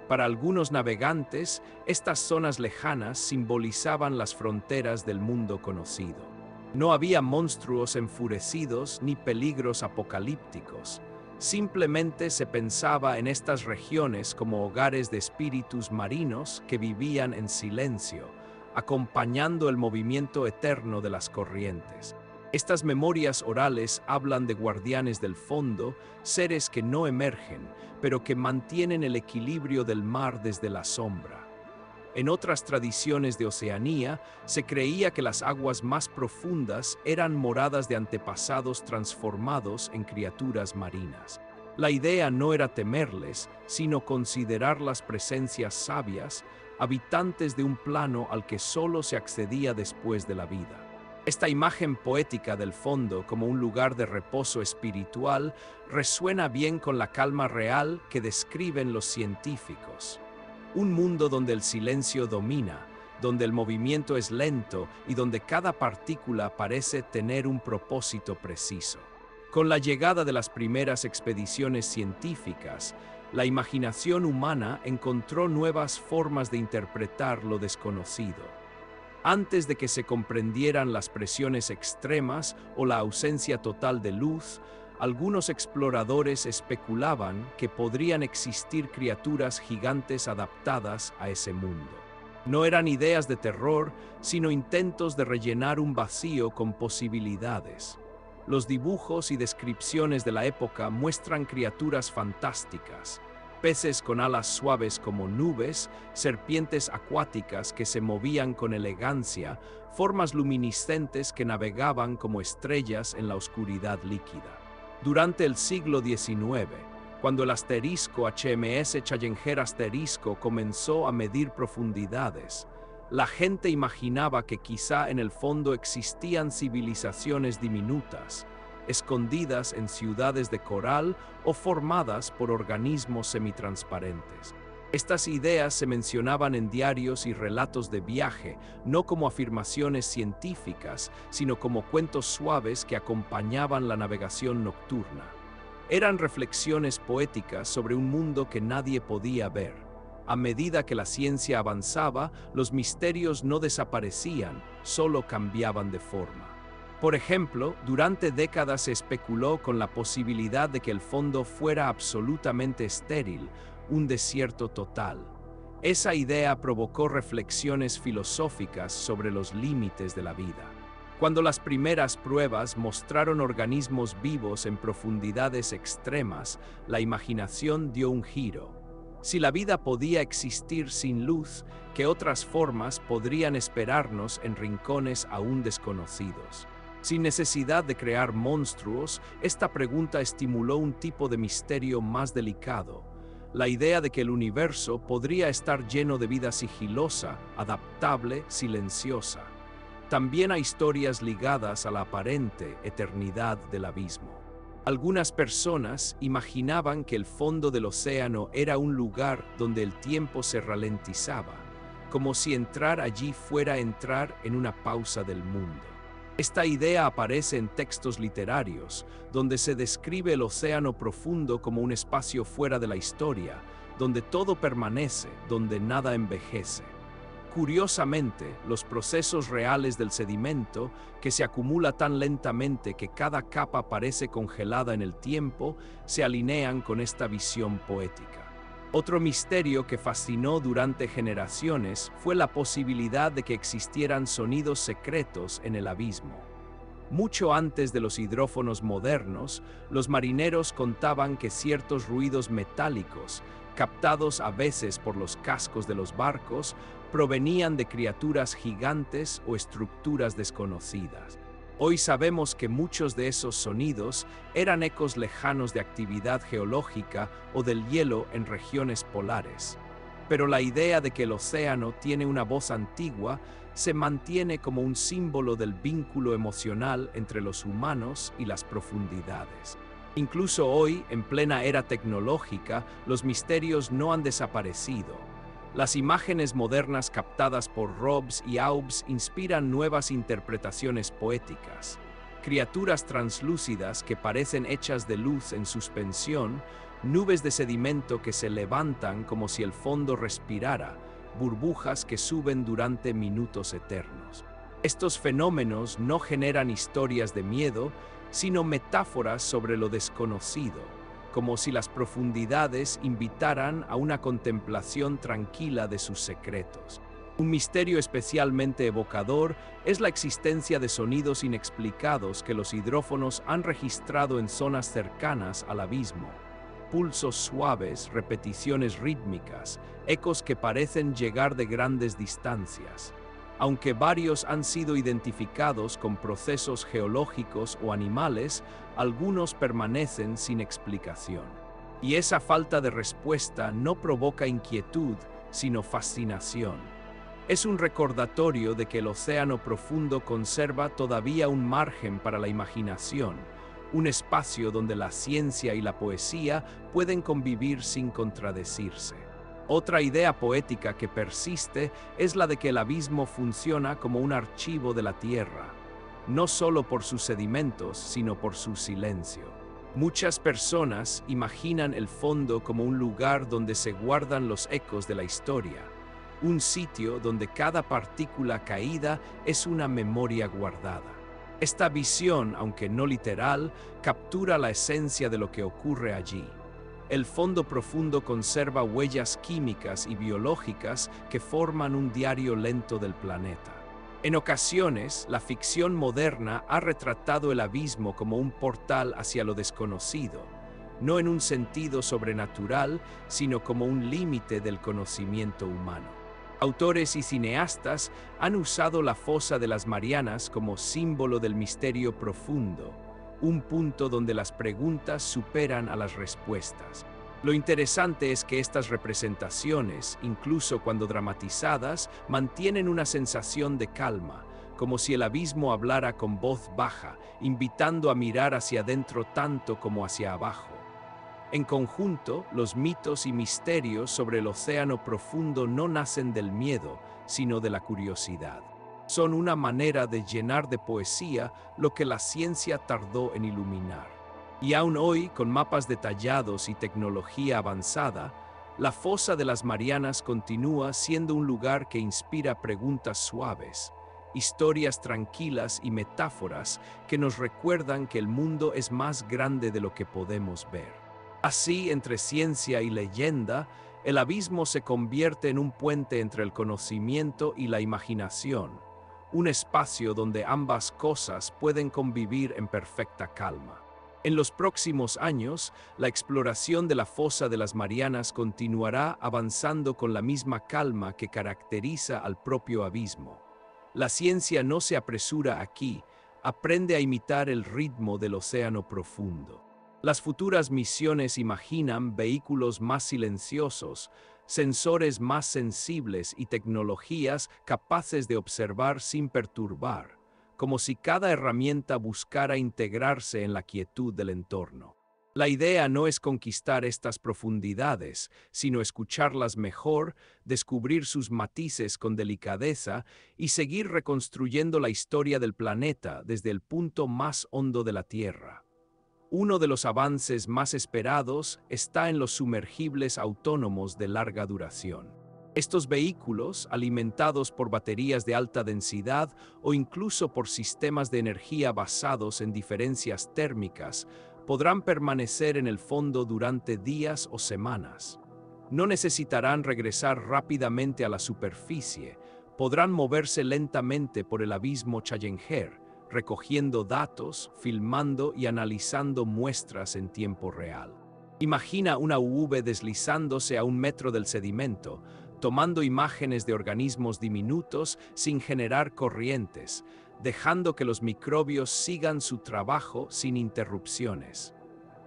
Para algunos navegantes, estas zonas lejanas simbolizaban las fronteras del mundo conocido. No había monstruos enfurecidos ni peligros apocalípticos. Simplemente se pensaba en estas regiones como hogares de espíritus marinos que vivían en silencio, acompañando el movimiento eterno de las corrientes. Estas memorias orales hablan de guardianes del fondo, seres que no emergen, pero que mantienen el equilibrio del mar desde la sombra. En otras tradiciones de Oceanía, se creía que las aguas más profundas eran moradas de antepasados transformados en criaturas marinas. La idea no era temerles, sino considerar las presencias sabias, habitantes de un plano al que solo se accedía después de la vida. Esta imagen poética del fondo como un lugar de reposo espiritual resuena bien con la calma real que describen los científicos. Un mundo donde el silencio domina, donde el movimiento es lento y donde cada partícula parece tener un propósito preciso. Con la llegada de las primeras expediciones científicas, la imaginación humana encontró nuevas formas de interpretar lo desconocido. Antes de que se comprendieran las presiones extremas o la ausencia total de luz, algunos exploradores especulaban que podrían existir criaturas gigantes adaptadas a ese mundo. No eran ideas de terror, sino intentos de rellenar un vacío con posibilidades. Los dibujos y descripciones de la época muestran criaturas fantásticas, peces con alas suaves como nubes, serpientes acuáticas que se movían con elegancia, formas luminiscentes que navegaban como estrellas en la oscuridad líquida. Durante el siglo XIX, Cuando el asterisco HMS Challenger asterisco comenzó a medir profundidades, la gente imaginaba que quizá en el fondo existían civilizaciones diminutas, escondidas en ciudades de coral o formadas por organismos semitransparentes. Estas ideas se mencionaban en diarios y relatos de viaje, no como afirmaciones científicas, sino como cuentos suaves que acompañaban la navegación nocturna. Eran reflexiones poéticas sobre un mundo que nadie podía ver. A medida que la ciencia avanzaba, los misterios no desaparecían, solo cambiaban de forma. Por ejemplo, durante décadas se especuló con la posibilidad de que el fondo fuera absolutamente estéril, un desierto total. Esa idea provocó reflexiones filosóficas sobre los límites de la vida. Cuando las primeras pruebas mostraron organismos vivos en profundidades extremas, la imaginación dio un giro. Si la vida podía existir sin luz, ¿qué otras formas podrían esperarnos en rincones aún desconocidos? Sin necesidad de crear monstruos, esta pregunta estimuló un tipo de misterio más delicado: la idea de que el universo podría estar lleno de vida sigilosa, adaptable, silenciosa. También hay historias ligadas a la aparente eternidad del abismo. Algunas personas imaginaban que el fondo del océano era un lugar donde el tiempo se ralentizaba, como si entrar allí fuera entrar en una pausa del mundo. Esta idea aparece en textos literarios, donde se describe el océano profundo como un espacio fuera de la historia, donde todo permanece, donde nada envejece. Curiosamente, los procesos reales del sedimento, que se acumula tan lentamente que cada capa parece congelada en el tiempo, se alinean con esta visión poética. Otro misterio que fascinó durante generaciones fue la posibilidad de que existieran sonidos secretos en el abismo. Mucho antes de los hidrófonos modernos, los marineros contaban que ciertos ruidos metálicos, captados a veces por los cascos de los barcos, provenían de criaturas gigantes o estructuras desconocidas. Hoy sabemos que muchos de esos sonidos eran ecos lejanos de actividad geológica o del hielo en regiones polares. Pero la idea de que el océano tiene una voz antigua se mantiene como un símbolo del vínculo emocional entre los humanos y las profundidades. Incluso hoy, en plena era tecnológica, los misterios no han desaparecido. Las imágenes modernas captadas por Robbs y Aubs inspiran nuevas interpretaciones poéticas. Criaturas translúcidas que parecen hechas de luz en suspensión, nubes de sedimento que se levantan como si el fondo respirara, burbujas que suben durante minutos eternos. Estos fenómenos no generan historias de miedo, sino metáforas sobre lo desconocido, como si las profundidades invitaran a una contemplación tranquila de sus secretos. Un misterio especialmente evocador es la existencia de sonidos inexplicados que los hidrófonos han registrado en zonas cercanas al abismo. Pulsos suaves, repeticiones rítmicas, ecos que parecen llegar de grandes distancias. Aunque varios han sido identificados con procesos geológicos o animales, algunos permanecen sin explicación. Y esa falta de respuesta no provoca inquietud, sino fascinación. Es un recordatorio de que el océano profundo conserva todavía un margen para la imaginación, un espacio donde la ciencia y la poesía pueden convivir sin contradecirse. Otra idea poética que persiste es la de que el abismo funciona como un archivo de la tierra, no solo por sus sedimentos, sino por su silencio. Muchas personas imaginan el fondo como un lugar donde se guardan los ecos de la historia, un sitio donde cada partícula caída es una memoria guardada. Esta visión, aunque no literal, captura la esencia de lo que ocurre allí. El fondo profundo conserva huellas químicas y biológicas que forman un diario lento del planeta. En ocasiones, la ficción moderna ha retratado el abismo como un portal hacia lo desconocido, no en un sentido sobrenatural, sino como un límite del conocimiento humano. Autores y cineastas han usado la fosa de las Marianas como símbolo del misterio profundo, un punto donde las preguntas superan a las respuestas. Lo interesante es que estas representaciones, incluso cuando dramatizadas, mantienen una sensación de calma, como si el abismo hablara con voz baja, invitando a mirar hacia adentro tanto como hacia abajo. En conjunto, los mitos y misterios sobre el océano profundo no nacen del miedo, sino de la curiosidad. Son una manera de llenar de poesía lo que la ciencia tardó en iluminar. Y aún hoy, con mapas detallados y tecnología avanzada, la fosa de las Marianas continúa siendo un lugar que inspira preguntas suaves, historias tranquilas y metáforas que nos recuerdan que el mundo es más grande de lo que podemos ver. Así, entre ciencia y leyenda, el abismo se convierte en un puente entre el conocimiento y la imaginación, un espacio donde ambas cosas pueden convivir en perfecta calma. En los próximos años, la exploración de la fosa de las Marianas continuará avanzando con la misma calma que caracteriza al propio abismo. La ciencia no se apresura aquí, aprende a imitar el ritmo del océano profundo. Las futuras misiones imaginan vehículos más silenciosos, sensores más sensibles y tecnologías capaces de observar sin perturbar, como si cada herramienta buscara integrarse en la quietud del entorno. La idea no es conquistar estas profundidades, sino escucharlas mejor, descubrir sus matices con delicadeza y seguir reconstruyendo la historia del planeta desde el punto más hondo de la Tierra. Uno de los avances más esperados está en los sumergibles autónomos de larga duración. Estos vehículos, alimentados por baterías de alta densidad o incluso por sistemas de energía basados en diferencias térmicas, podrán permanecer en el fondo durante días o semanas. No necesitarán regresar rápidamente a la superficie, podrán moverse lentamente por el abismo Challenger, recogiendo datos, filmando y analizando muestras en tiempo real. Imagina una UV deslizándose a 1 metro del sedimento, tomando imágenes de organismos diminutos sin generar corrientes, dejando que los microbios sigan su trabajo sin interrupciones.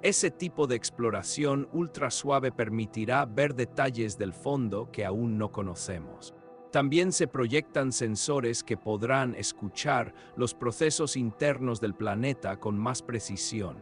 Ese tipo de exploración ultra suave permitirá ver detalles del fondo que aún no conocemos. También se proyectan sensores que podrán escuchar los procesos internos del planeta con más precisión.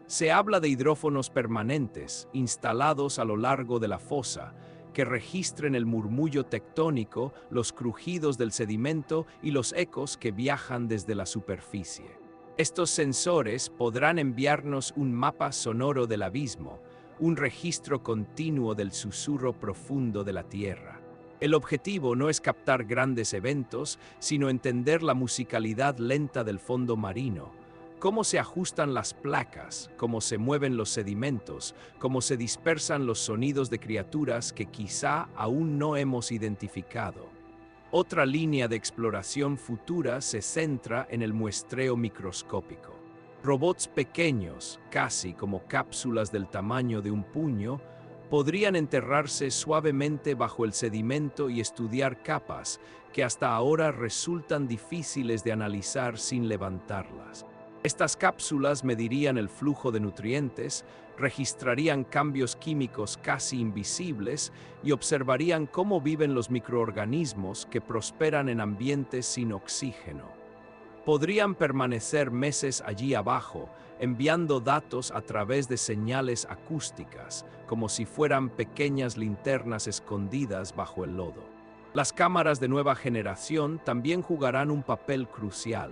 Se habla de hidrófonos permanentes, instalados a lo largo de la fosa, que registren el murmullo tectónico, los crujidos del sedimento y los ecos que viajan desde la superficie. Estos sensores podrán enviarnos un mapa sonoro del abismo, un registro continuo del susurro profundo de la Tierra. El objetivo no es captar grandes eventos, sino entender la musicalidad lenta del fondo marino, cómo se ajustan las placas, cómo se mueven los sedimentos, cómo se dispersan los sonidos de criaturas que quizá aún no hemos identificado. Otra línea de exploración futura se centra en el muestreo microscópico. Robots pequeños, casi como cápsulas del tamaño de un puño, podrían enterrarse suavemente bajo el sedimento y estudiar capas que hasta ahora resultan difíciles de analizar sin levantarlas. Estas cápsulas medirían el flujo de nutrientes, registrarían cambios químicos casi invisibles y observarían cómo viven los microorganismos que prosperan en ambientes sin oxígeno. Podrían permanecer meses allí abajo, enviando datos a través de señales acústicas, como si fueran pequeñas linternas escondidas bajo el lodo. Las cámaras de nueva generación también jugarán un papel crucial.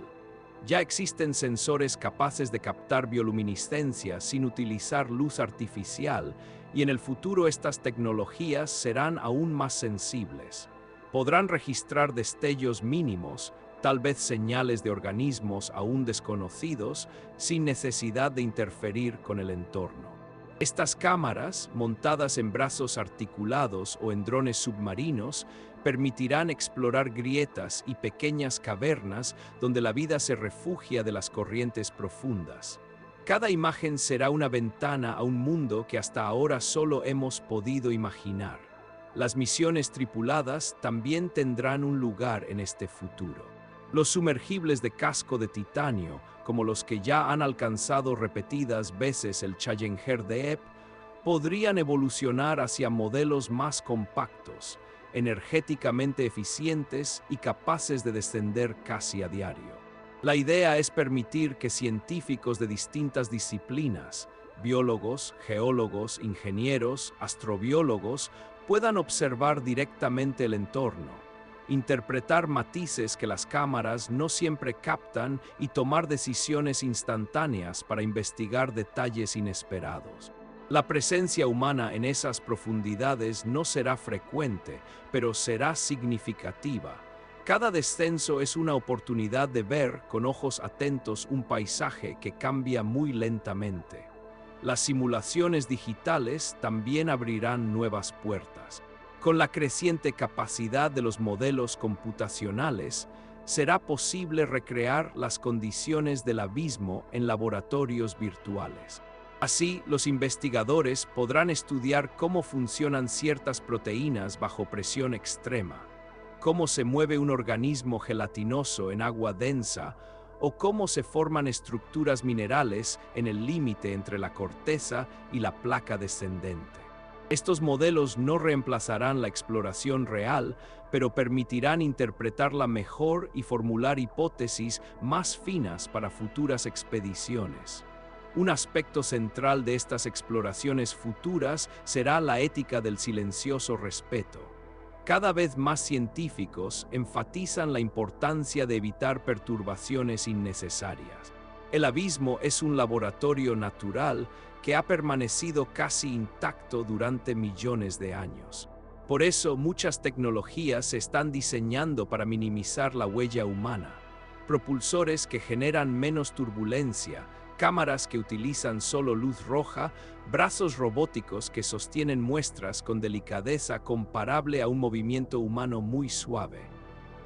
Ya existen sensores capaces de captar bioluminiscencia sin utilizar luz artificial, y en el futuro estas tecnologías serán aún más sensibles. Podrán registrar destellos mínimos, tal vez señales de organismos aún desconocidos, sin necesidad de interferir con el entorno. Estas cámaras, montadas en brazos articulados o en drones submarinos, permitirán explorar grietas y pequeñas cavernas donde la vida se refugia de las corrientes profundas. Cada imagen será una ventana a un mundo que hasta ahora solo hemos podido imaginar. Las misiones tripuladas también tendrán un lugar en este futuro. Los sumergibles de casco de titanio, como los que ya han alcanzado repetidas veces el Challenger Deep, podrían evolucionar hacia modelos más compactos, energéticamente eficientes y capaces de descender casi a diario. La idea es permitir que científicos de distintas disciplinas, biólogos, geólogos, ingenieros, astrobiólogos, puedan observar directamente el entorno, interpretar matices que las cámaras no siempre captan y tomar decisiones instantáneas para investigar detalles inesperados. La presencia humana en esas profundidades no será frecuente, pero será significativa. Cada descenso es una oportunidad de ver con ojos atentos un paisaje que cambia muy lentamente. Las simulaciones digitales también abrirán nuevas puertas. Con la creciente capacidad de los modelos computacionales, será posible recrear las condiciones del abismo en laboratorios virtuales. Así, los investigadores podrán estudiar cómo funcionan ciertas proteínas bajo presión extrema, cómo se mueve un organismo gelatinoso en agua densa o cómo se forman estructuras minerales en el límite entre la corteza y la placa descendente. Estos modelos no reemplazarán la exploración real, pero permitirán interpretarla mejor y formular hipótesis más finas para futuras expediciones. Un aspecto central de estas exploraciones futuras será la ética del silencioso respeto. Cada vez más científicos enfatizan la importancia de evitar perturbaciones innecesarias. El abismo es un laboratorio natural que ha permanecido casi intacto durante millones de años. Por eso, muchas tecnologías se están diseñando para minimizar la huella humana. Propulsores que generan menos turbulencia, cámaras que utilizan solo luz roja, brazos robóticos que sostienen muestras con delicadeza comparable a un movimiento humano muy suave.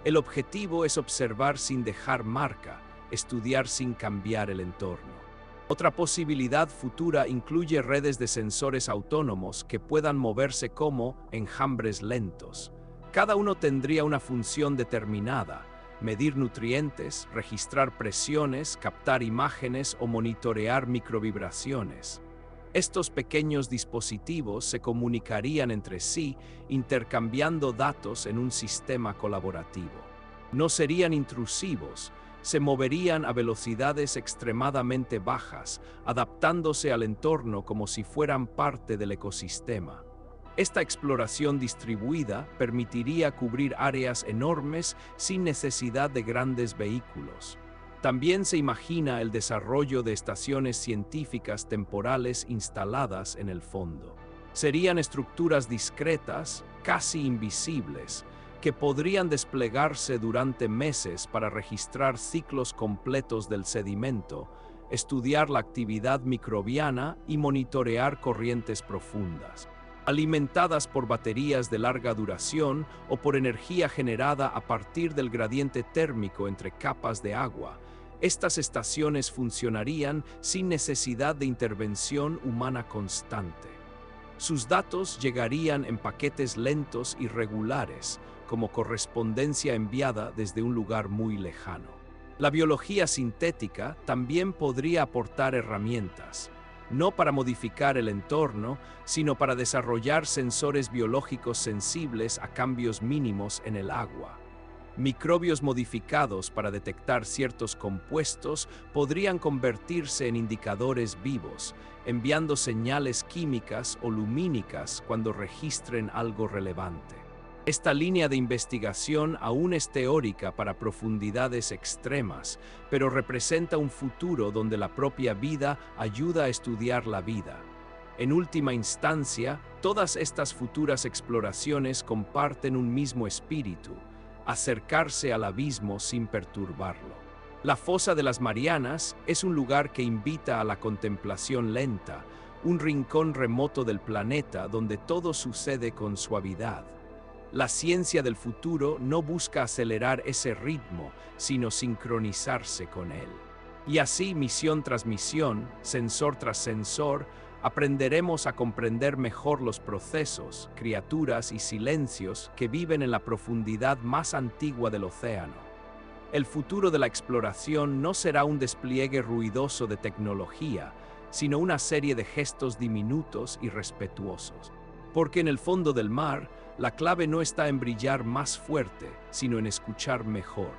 El objetivo es observar sin dejar marca, estudiar sin cambiar el entorno. Otra posibilidad futura incluye redes de sensores autónomos que puedan moverse como enjambres lentos. Cada uno tendría una función determinada: medir nutrientes, registrar presiones, captar imágenes o monitorear microvibraciones. Estos pequeños dispositivos se comunicarían entre sí, intercambiando datos en un sistema colaborativo. No serían intrusivos, se moverían a velocidades extremadamente bajas, adaptándose al entorno como si fueran parte del ecosistema. Esta exploración distribuida permitiría cubrir áreas enormes sin necesidad de grandes vehículos. También se imagina el desarrollo de estaciones científicas temporales instaladas en el fondo. Serían estructuras discretas, casi invisibles, que podrían desplegarse durante meses para registrar ciclos completos del sedimento, estudiar la actividad microbiana y monitorear corrientes profundas. Alimentadas por baterías de larga duración o por energía generada a partir del gradiente térmico entre capas de agua, estas estaciones funcionarían sin necesidad de intervención humana constante. Sus datos llegarían en paquetes lentos y regulares, como correspondencia enviada desde un lugar muy lejano. La biología sintética también podría aportar herramientas, no para modificar el entorno, sino para desarrollar sensores biológicos sensibles a cambios mínimos en el agua. Microbios modificados para detectar ciertos compuestos podrían convertirse en indicadores vivos, enviando señales químicas o lumínicas cuando registren algo relevante. Esta línea de investigación aún es teórica para profundidades extremas, pero representa un futuro donde la propia vida ayuda a estudiar la vida. En última instancia, todas estas futuras exploraciones comparten un mismo espíritu: acercarse al abismo sin perturbarlo. La fosa de las Marianas es un lugar que invita a la contemplación lenta, un rincón remoto del planeta donde todo sucede con suavidad. La ciencia del futuro no busca acelerar ese ritmo, sino sincronizarse con él. Y así, misión tras misión, sensor tras sensor, aprenderemos a comprender mejor los procesos, criaturas y silencios que viven en la profundidad más antigua del océano. El futuro de la exploración no será un despliegue ruidoso de tecnología, sino una serie de gestos diminutos y respetuosos. Porque en el fondo del mar, la clave no está en brillar más fuerte, sino en escuchar mejor.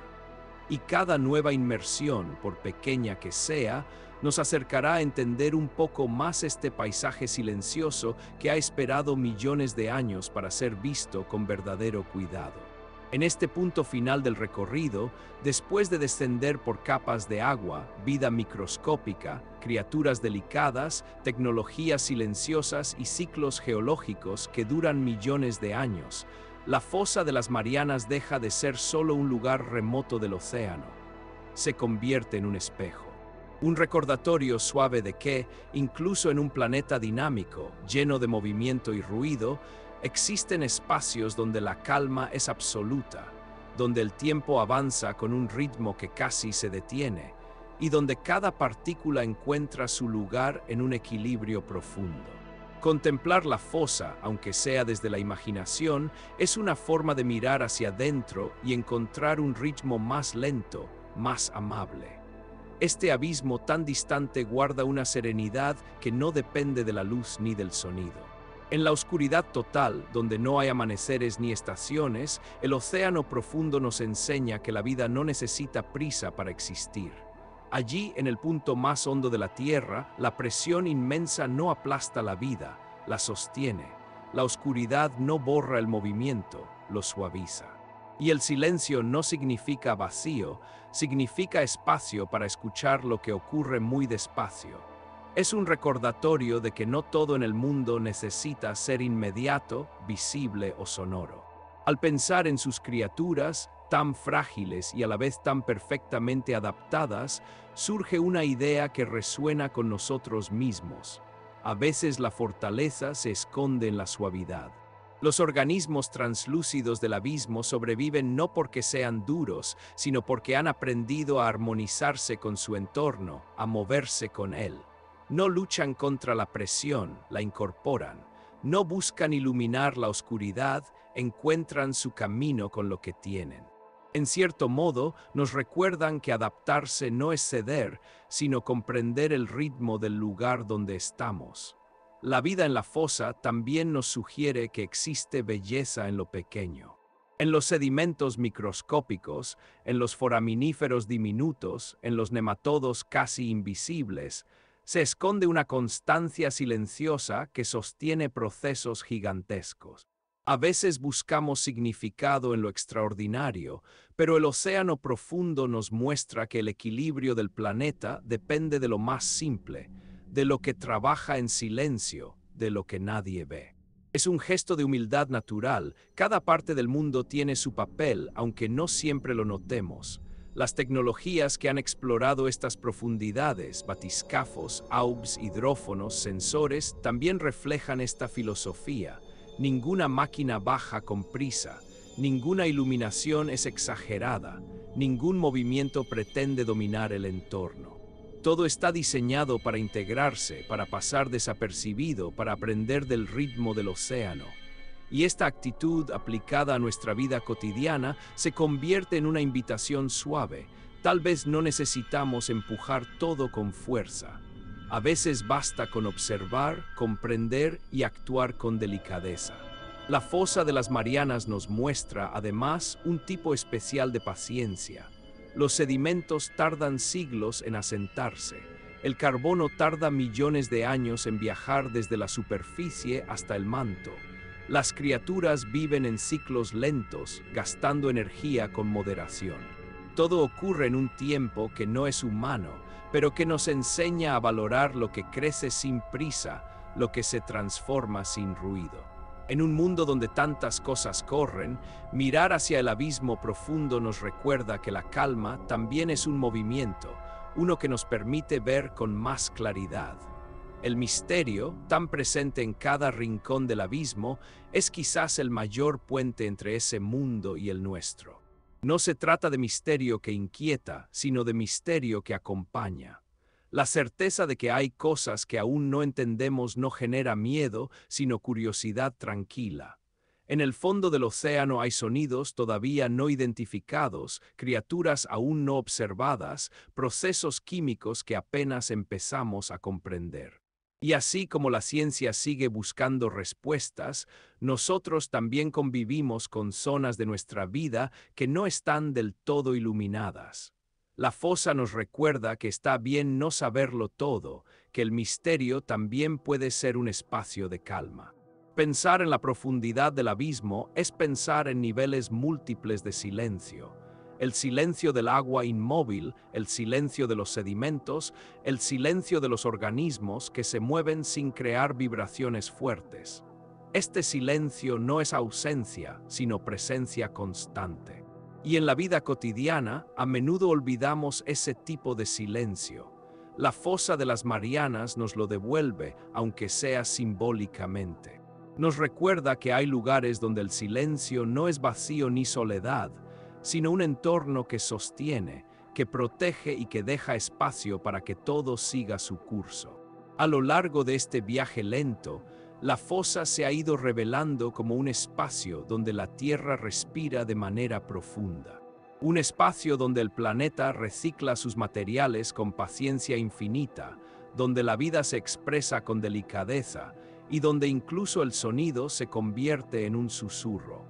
Y cada nueva inmersión, por pequeña que sea, nos acercará a entender un poco más este paisaje silencioso que ha esperado millones de años para ser visto con verdadero cuidado. En este punto final del recorrido, después de descender por capas de agua, vida microscópica, criaturas delicadas, tecnologías silenciosas y ciclos geológicos que duran millones de años, la fosa de las Marianas deja de ser solo un lugar remoto del océano. Se convierte en un espejo. Un recordatorio suave de que, incluso en un planeta dinámico, lleno de movimiento y ruido, existen espacios donde la calma es absoluta, donde el tiempo avanza con un ritmo que casi se detiene, y donde cada partícula encuentra su lugar en un equilibrio profundo. Contemplar la fosa, aunque sea desde la imaginación, es una forma de mirar hacia adentro y encontrar un ritmo más lento, más amable. Este abismo tan distante guarda una serenidad que no depende de la luz ni del sonido. En la oscuridad total, donde no hay amaneceres ni estaciones, el océano profundo nos enseña que la vida no necesita prisa para existir. Allí, en el punto más hondo de la Tierra, la presión inmensa no aplasta la vida, la sostiene. La oscuridad no borra el movimiento, lo suaviza. Y el silencio no significa vacío, significa espacio para escuchar lo que ocurre muy despacio. Es un recordatorio de que no todo en el mundo necesita ser inmediato, visible o sonoro. Al pensar en sus criaturas, tan frágiles y a la vez tan perfectamente adaptadas, surge una idea que resuena con nosotros mismos. A veces la fortaleza se esconde en la suavidad. Los organismos translúcidos del abismo sobreviven no porque sean duros, sino porque han aprendido a armonizarse con su entorno, a moverse con él. No luchan contra la presión, la incorporan. No buscan iluminar la oscuridad, encuentran su camino con lo que tienen. En cierto modo, nos recuerdan que adaptarse no es ceder, sino comprender el ritmo del lugar donde estamos. La vida en la fosa también nos sugiere que existe belleza en lo pequeño. En los sedimentos microscópicos, en los foraminíferos diminutos, en los nematodos casi invisibles, se esconde una constancia silenciosa que sostiene procesos gigantescos. A veces buscamos significado en lo extraordinario, pero el océano profundo nos muestra que el equilibrio del planeta depende de lo más simple, de lo que trabaja en silencio, de lo que nadie ve. Es un gesto de humildad natural. Cada parte del mundo tiene su papel, aunque no siempre lo notemos. Las tecnologías que han explorado estas profundidades, batiscafos, AUBs, hidrófonos, sensores, también reflejan esta filosofía. Ninguna máquina baja con prisa, ninguna iluminación es exagerada, ningún movimiento pretende dominar el entorno. Todo está diseñado para integrarse, para pasar desapercibido, para aprender del ritmo del océano. Y esta actitud aplicada a nuestra vida cotidiana se convierte en una invitación suave. Tal vez no necesitamos empujar todo con fuerza. A veces basta con observar, comprender y actuar con delicadeza. La fosa de las Marianas nos muestra, además, un tipo especial de paciencia. Los sedimentos tardan siglos en asentarse. El carbono tarda millones de años en viajar desde la superficie hasta el manto. Las criaturas viven en ciclos lentos, gastando energía con moderación. Todo ocurre en un tiempo que no es humano, pero que nos enseña a valorar lo que crece sin prisa, lo que se transforma sin ruido. En un mundo donde tantas cosas corren, mirar hacia el abismo profundo nos recuerda que la calma también es un movimiento, uno que nos permite ver con más claridad. El misterio, tan presente en cada rincón del abismo, es quizás el mayor puente entre ese mundo y el nuestro. No se trata de misterio que inquieta, sino de misterio que acompaña. La certeza de que hay cosas que aún no entendemos no genera miedo, sino curiosidad tranquila. En el fondo del océano hay sonidos todavía no identificados, criaturas aún no observadas, procesos químicos que apenas empezamos a comprender. Y así como la ciencia sigue buscando respuestas, nosotros también convivimos con zonas de nuestra vida que no están del todo iluminadas. La fosa nos recuerda que está bien no saberlo todo, que el misterio también puede ser un espacio de calma. Pensar en la profundidad del abismo es pensar en niveles múltiples de silencio. El silencio del agua inmóvil, el silencio de los sedimentos, el silencio de los organismos que se mueven sin crear vibraciones fuertes. Este silencio no es ausencia, sino presencia constante. Y en la vida cotidiana, a menudo olvidamos ese tipo de silencio. La fosa de las Marianas nos lo devuelve, aunque sea simbólicamente. Nos recuerda que hay lugares donde el silencio no es vacío ni soledad, sino un entorno que sostiene, que protege y que deja espacio para que todo siga su curso. A lo largo de este viaje lento, la fosa se ha ido revelando como un espacio donde la Tierra respira de manera profunda. Un espacio donde el planeta recicla sus materiales con paciencia infinita, donde la vida se expresa con delicadeza y donde incluso el sonido se convierte en un susurro.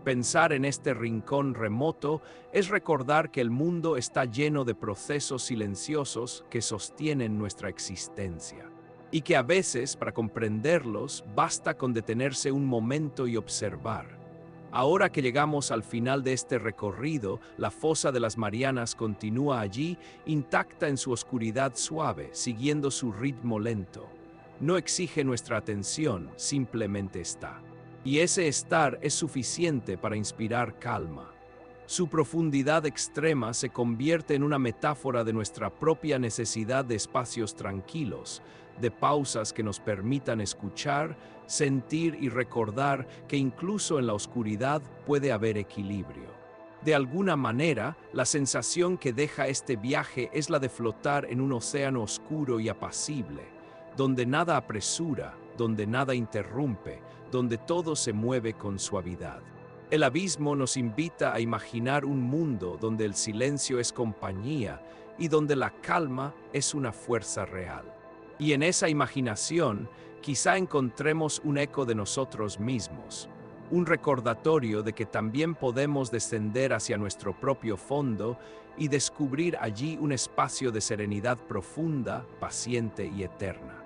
Pensar en este rincón remoto es recordar que el mundo está lleno de procesos silenciosos que sostienen nuestra existencia. Y que a veces, para comprenderlos, basta con detenerse un momento y observar. Ahora que llegamos al final de este recorrido, la fosa de las Marianas continúa allí, intacta en su oscuridad suave, siguiendo su ritmo lento. No exige nuestra atención, simplemente está. Y ese estar es suficiente para inspirar calma. Su profundidad extrema se convierte en una metáfora de nuestra propia necesidad de espacios tranquilos, de pausas que nos permitan escuchar, sentir y recordar que incluso en la oscuridad puede haber equilibrio. De alguna manera, la sensación que deja este viaje es la de flotar en un océano oscuro y apacible, donde nada apresura, donde nada interrumpe, donde todo se mueve con suavidad. El abismo nos invita a imaginar un mundo donde el silencio es compañía y donde la calma es una fuerza real. Y en esa imaginación, quizá encontremos un eco de nosotros mismos, un recordatorio de que también podemos descender hacia nuestro propio fondo y descubrir allí un espacio de serenidad profunda, paciente y eterna.